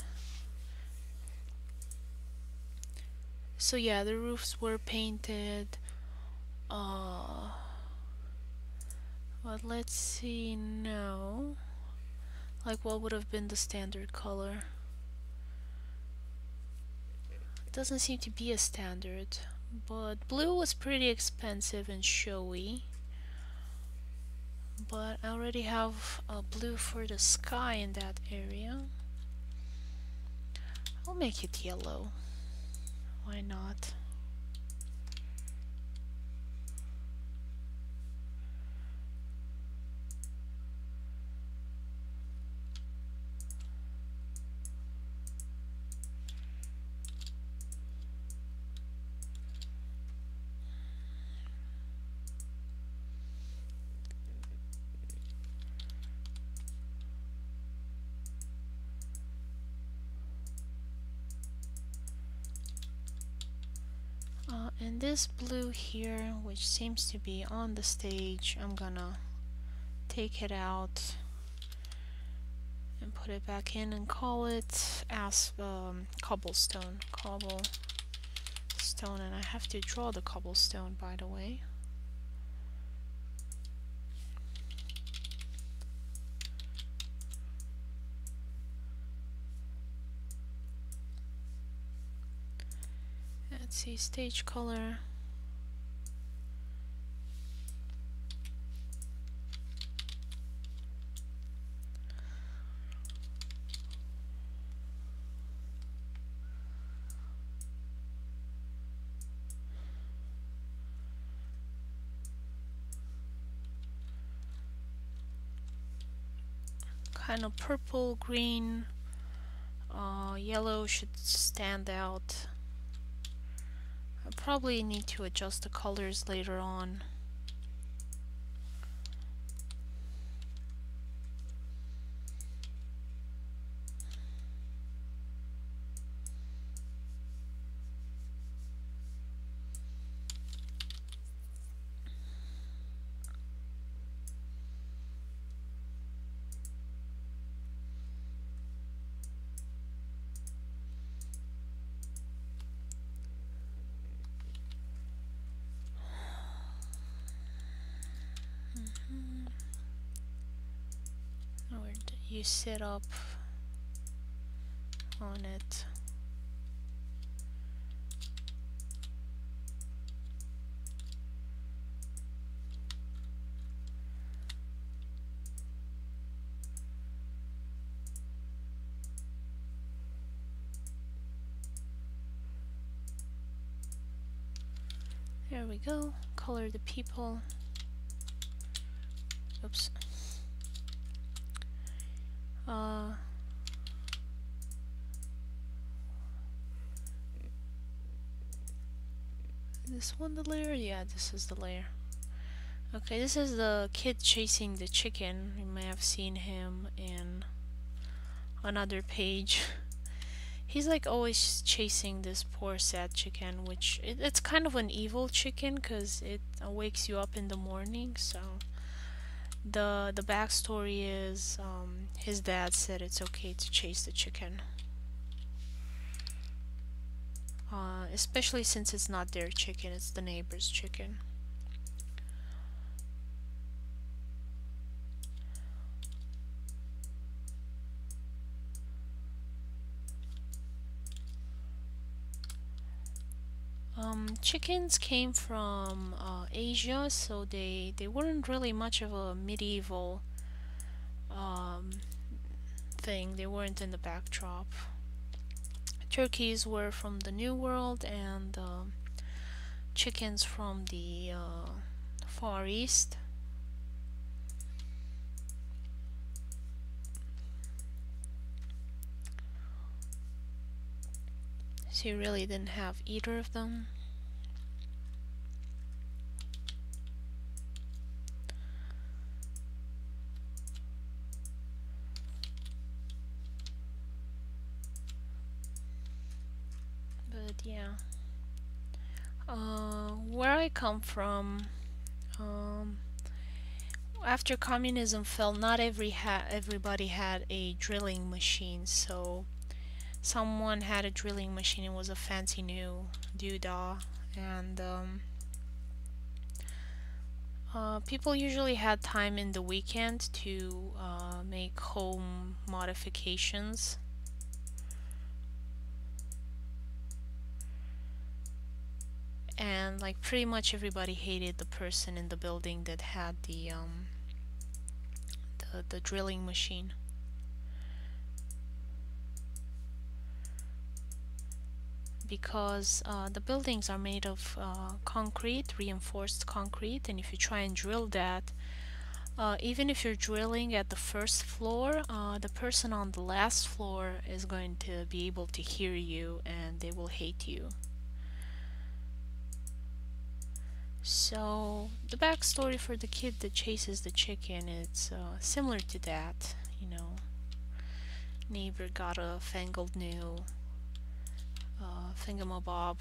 So yeah, the roofs were painted. But let's see. No. Like, what would have been the standard color? Doesn't seem to be a standard, but blue was pretty expensive and showy. But I already have a blue for the sky in that area. I'll make it yellow. Why not? And this blue here, which seems to be on the stage, I'm gonna take it out and put it back in and call it as cobblestone. Cobblestone, and I have to draw the cobblestone, by the way. Let's see, stage color. Kind of purple, green, yellow should stand out. I probably need to adjust the colors later on. Or you sit up on it. There we go. Color the people. Oops. Uh, this one the layer? Yeah, this is the layer. Okay, this is the kid chasing the chicken. You may have seen him in another page. He's like always chasing this poor sad chicken, which it's kind of an evil chicken because it wakes you up in the morning. So the backstory is his dad said it's okay to chase the chicken, especially since it's not their chicken, it's the neighbor's chicken. Chickens came from Asia, so they weren't really much of a medieval um, thing. They weren't in the backdrop. Turkeys were from the New World, and chickens from the Far East. So you really didn't have either of them. But yeah, where I come from, after communism fell, not everybody had a drilling machine. So someone had a drilling machine. It was a fancy new doodah, and people usually had time in the weekend to make home modifications. And like pretty much everybody hated the person in the building that had the drilling machine. Because the buildings are made of concrete, reinforced concrete, and if you try and drill that, even if you're drilling at the first floor, the person on the last floor is going to be able to hear you and they will hate you. So the backstory for the kid that chases the chicken, it's similar to that. You know, neighbor got a fangled new thingamabob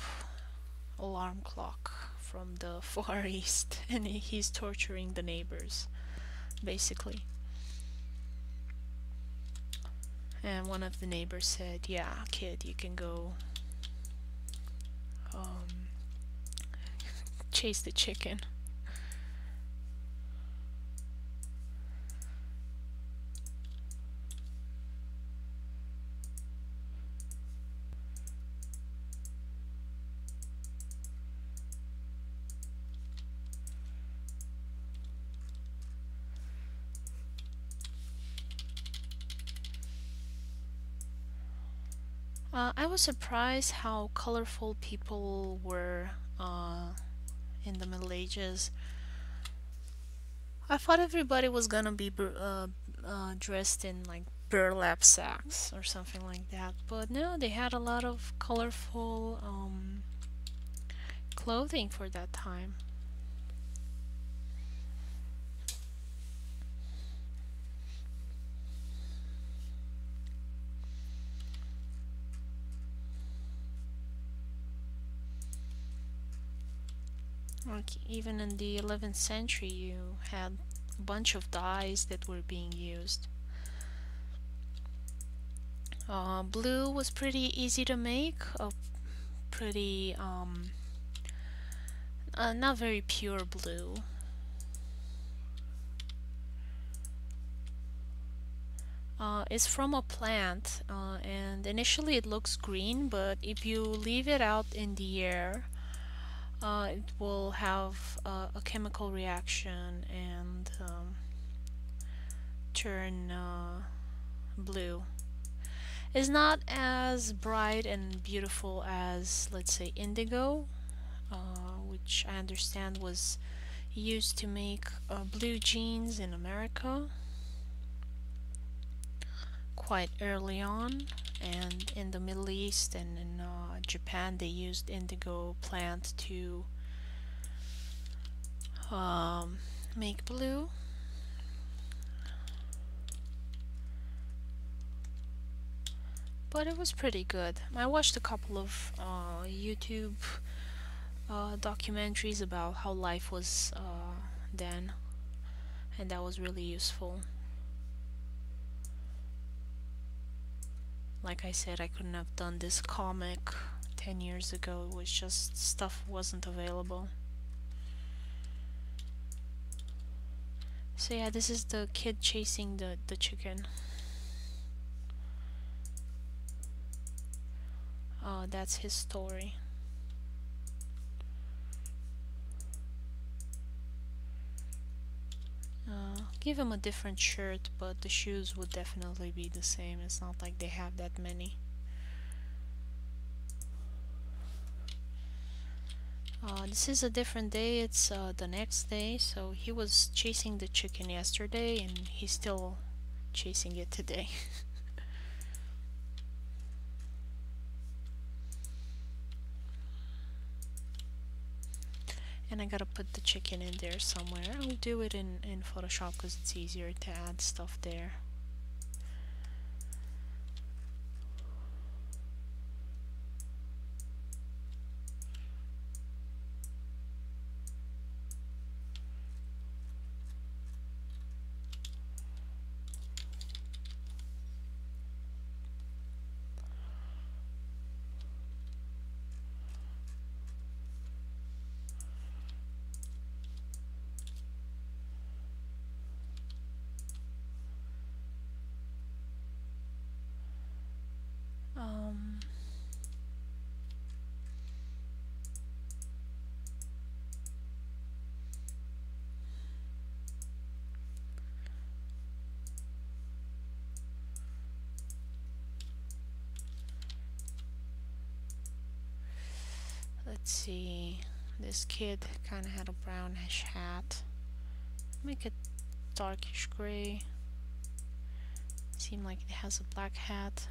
alarm clock from the Far East, and he's torturing the neighbors, basically. And one of the neighbors said, "Yeah, kid, you can go chase the chicken." I was surprised how colorful people were in the Middle Ages. I thought everybody was gonna be dressed in like burlap sacks or something like that, but no, they had a lot of colorful clothing for that time. Like even in the 11th century, you had a bunch of dyes that were being used. Blue was pretty easy to make, pretty not very pure blue. It's from a plant, and initially it looks green, but if you leave it out in the air, it will have a chemical reaction and turn blue. It's not as bright and beautiful as, let's say, indigo, which I understand was used to make blue jeans in America. quite early on, and in the Middle East and in Japan they used indigo plant to make blue. But it was pretty good. I watched a couple of YouTube documentaries about how life was then, and that was really useful. Like I said, I couldn't have done this comic 10 years ago. It was just stuff wasn't available. So yeah, this is the kid chasing the chicken. That's his story. Give him a different shirt, but the shoes would definitely be the same. It's not like they have that many. This is a different day. It's the next day. So he was chasing the chicken yesterday, and he's still chasing it today. And I gotta put the chicken in there somewhere. I'll do it in Photoshop because it's easier to add stuff there. Let's see. This kid kind of had a brownish hat. Make it darkish gray. Seem like it has a black hat.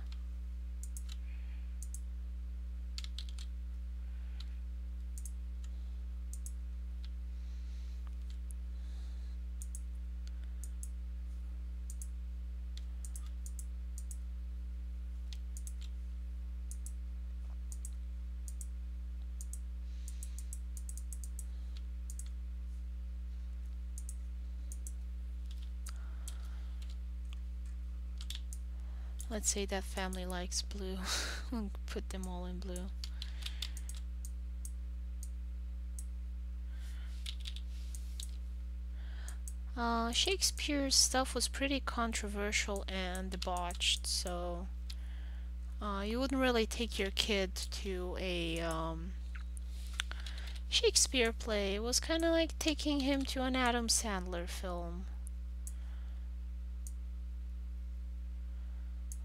Let's say that family likes blue. We'll put them all in blue. Shakespeare's stuff was pretty controversial and debauched, so you wouldn't really take your kid to a Shakespeare play. It was kind of like taking him to an Adam Sandler film.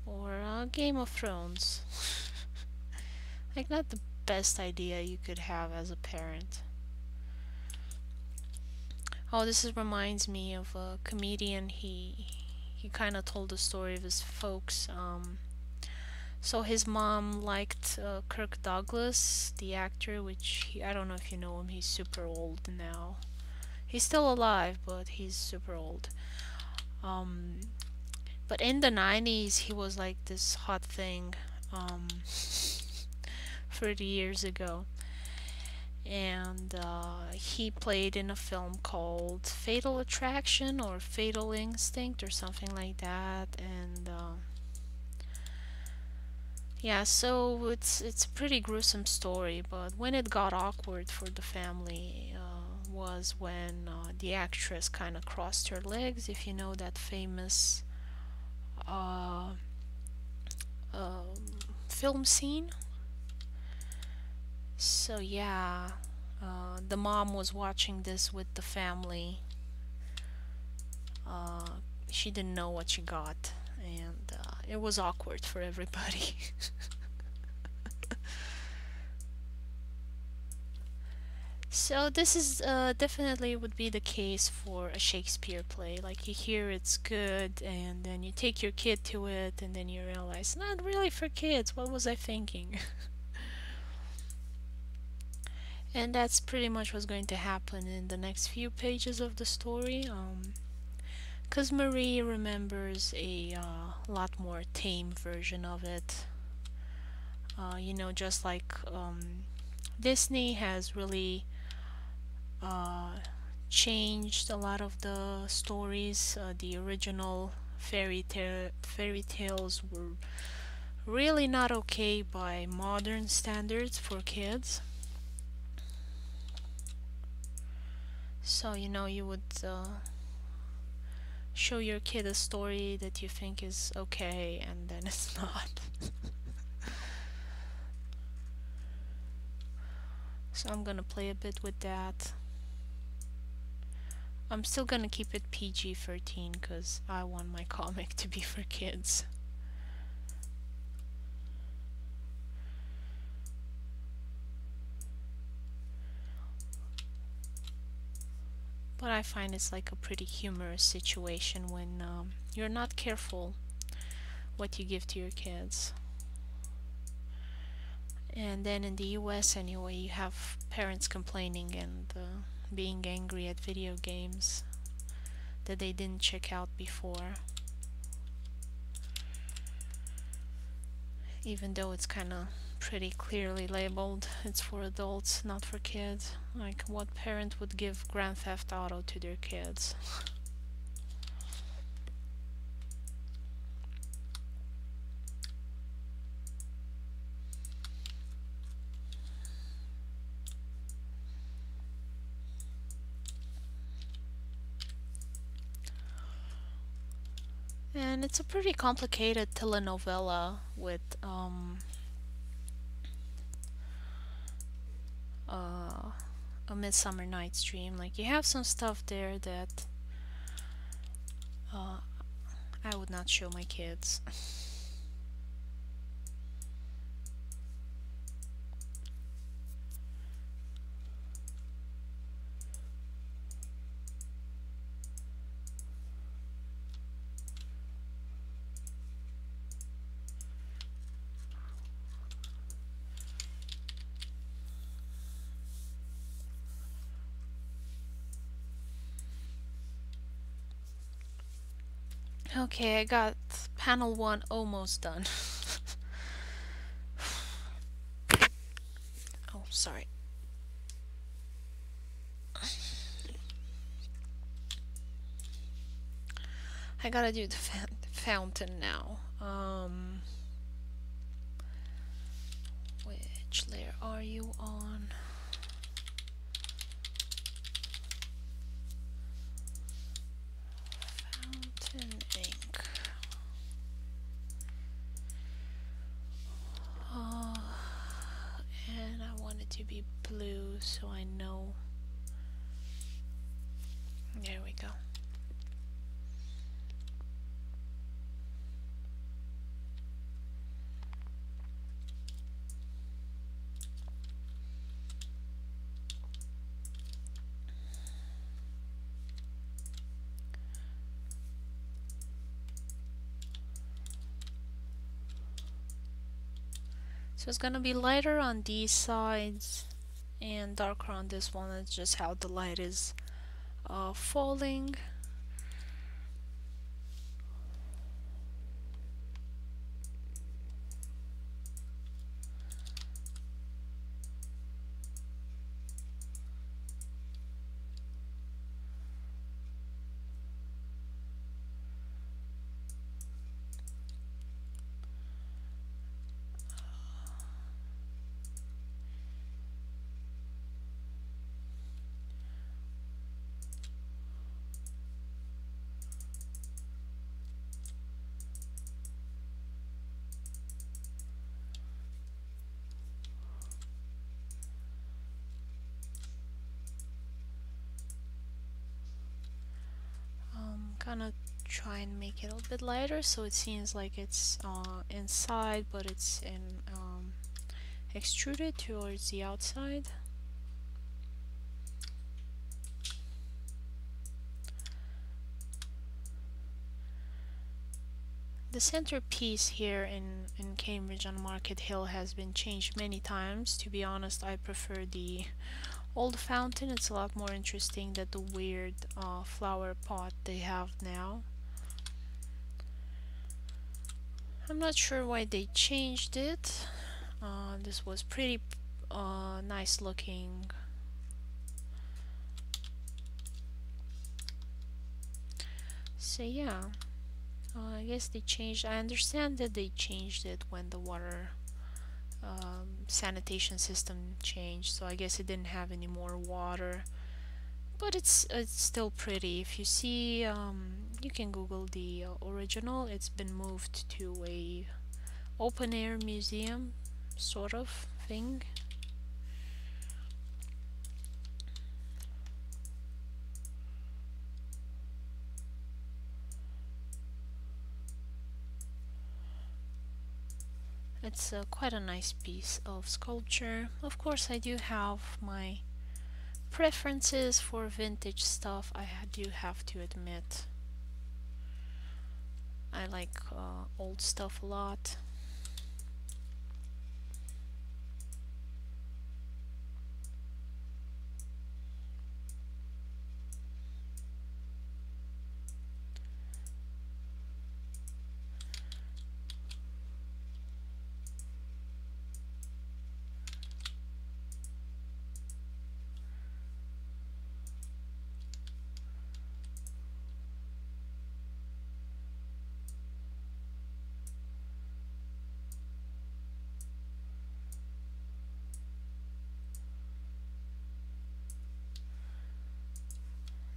Or Game of Thrones. Like, not the best idea you could have as a parent. Oh, reminds me of a comedian. He kind of told the story of his folks. So his mom liked Kirk Douglas, the actor, which I don't know if you know him. He's super old now. He's still alive, but he's super old. But in the 90s, he was like this hot thing 30 years ago. And he played in a film called Fatal Attraction or Fatal Instinct or something like that. And yeah, so it's a pretty gruesome story, but when it got awkward for the family was when the actress kind of crossed her legs, if you know that famous uh, film scene. So yeah, the mom was watching this with the family. She didn't know what she got, and it was awkward for everybody. So this is definitely would be the case for a Shakespeare play. Like you hear it's good, and then you take your kid to it, and then you realize not really for kids. What was I thinking? And that's pretty much what's going to happen in the next few pages of the story. Because Marie remembers a lot more tame version of it. Just like Disney has really uh, changed a lot of the stories. The original fairy tales were really not okay by modern standards for kids. So you would show your kid a story that you think is okay, and then it's not. So I'm gonna play a bit with that. I'm still gonna keep it PG-13 because I want my comic to be for kids. But I find it's like a pretty humorous situation when you're not careful what you give to your kids. And then in the US anyway, you have parents complaining and being angry at video games that they didn't check out before. Even though it's kind of pretty clearly labeled, it's for adults, not for kids. Like, what parent would give Grand Theft Auto to their kids? And it's a pretty complicated telenovela with a Midsummer Night's Dream. Like, you have some stuff there that uh, I would not show my kids. Okay, I got panel 1 almost done. Oh, sorry. I gotta do the fountain now. Which layer are you on? Fountain ink. And I want it to be blue so I know. There we go. So it's gonna be lighter on these sides and darker on this one. It's just how the light is falling. Gonna try and make it a little bit lighter so it seems like it's inside, but it's in extruded towards the outside. The centerpiece here in Cambridge on Market Hill has been changed many times. To be honest, I prefer the old fountain. It's a lot more interesting than the weird flower pot they have now. I'm not sure why they changed it. This was pretty nice looking. So yeah, I guess they changed. I understand that they changed it when the water sanitation system changed, so I guess it didn't have any more water. But it's still pretty. If you see, you can Google the original. It's been moved to a open air museum sort of thing. It's quite a nice piece of sculpture. Of course, I do have my preferences for vintage stuff. I do have to admit, I like old stuff a lot.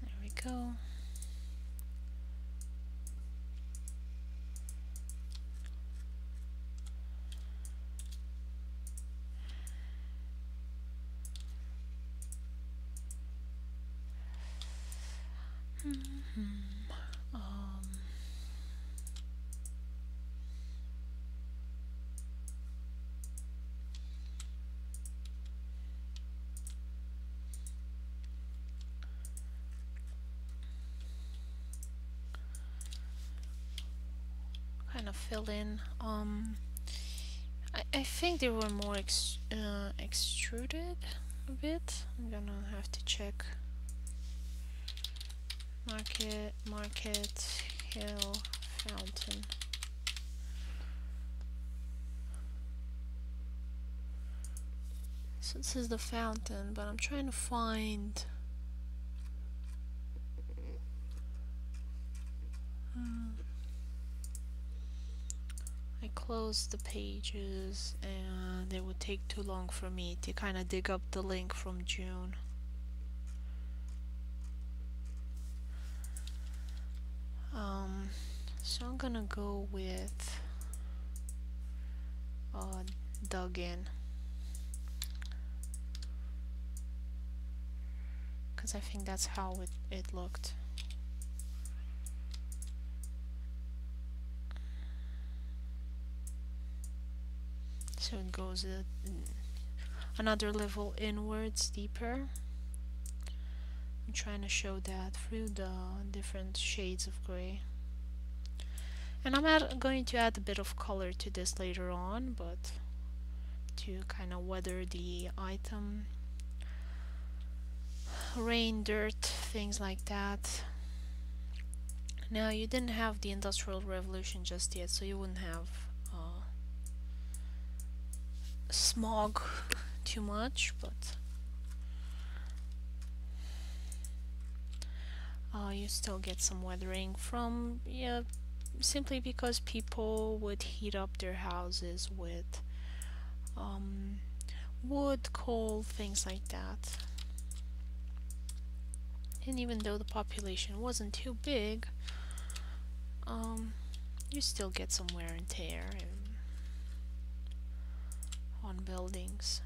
There we go. Kind of fill in. I think they were more extruded a bit. I'm gonna have to check. Market Hill Fountain. So this is the fountain, but I'm trying to find. I closed the pages and it would take too long for me to kind of dig up the link from June. So I'm gonna go with dug in, because I think that's how it looked. So it goes another level inwards, deeper. I'm trying to show that through the different shades of gray. And I'm going to add a bit of color to this later on, but to kind of weather the item. Rain, dirt, things like that. Now, you didn't have the Industrial Revolution just yet, so you wouldn't have smog too much, but you still get some weathering from, yeah, simply because people would heat up their houses with wood, coal, things like that. And even though the population wasn't too big, you still get some wear and tear on buildings.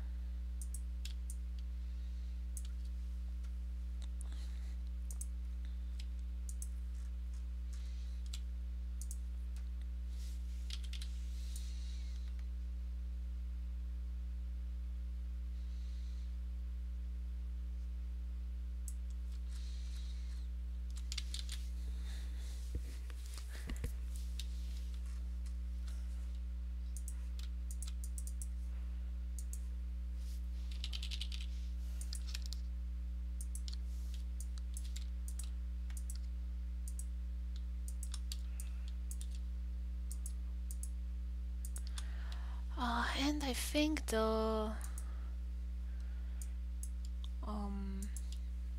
And I think the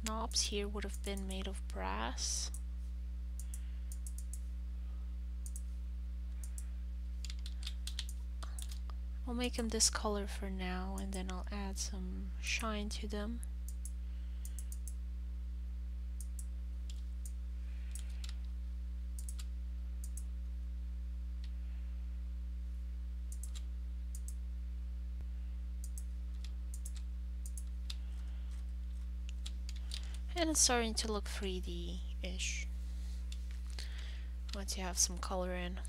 knobs here would have been made of brass. I'll make them this color for now, and then I'll add some shine to them. And it's starting to look 3D-ish once you have some color in.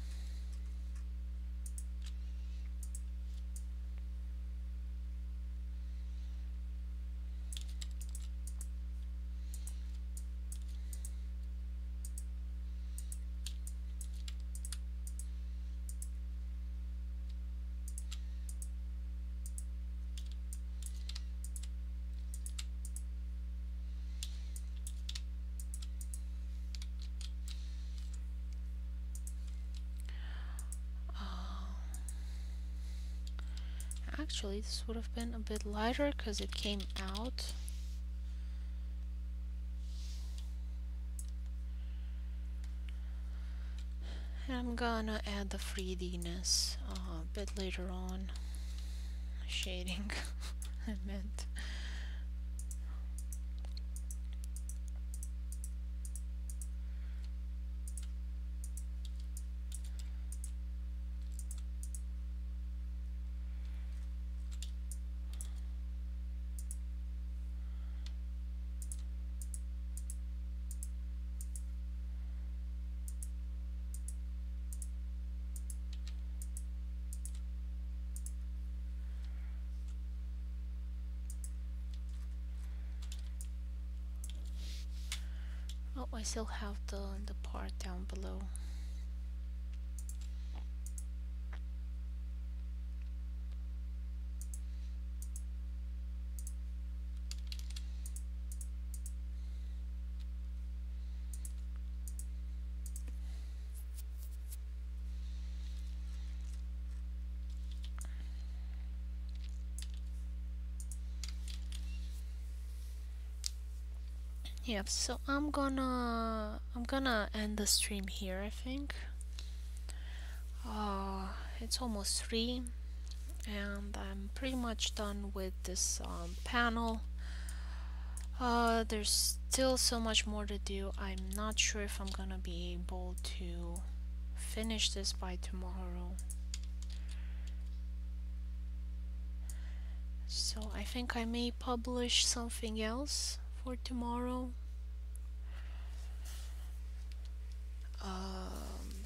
Actually, this would have been a bit lighter because it came out. And I'm gonna add the 3D-ness a bit later on. Shading, I meant. Oh, I still have the part down below. Yep, so I'm gonna end the stream here, I think. It's almost 3 and I'm pretty much done with this panel. There's still so much more to do. I'm not sure if I'm gonna be able to finish this by tomorrow. So I think I may publish something else for tomorrow.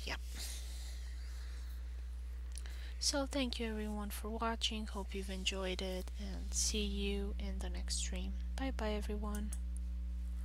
Yep. So thank you everyone for watching. Hope you've enjoyed it and see you in the next stream. Bye bye everyone.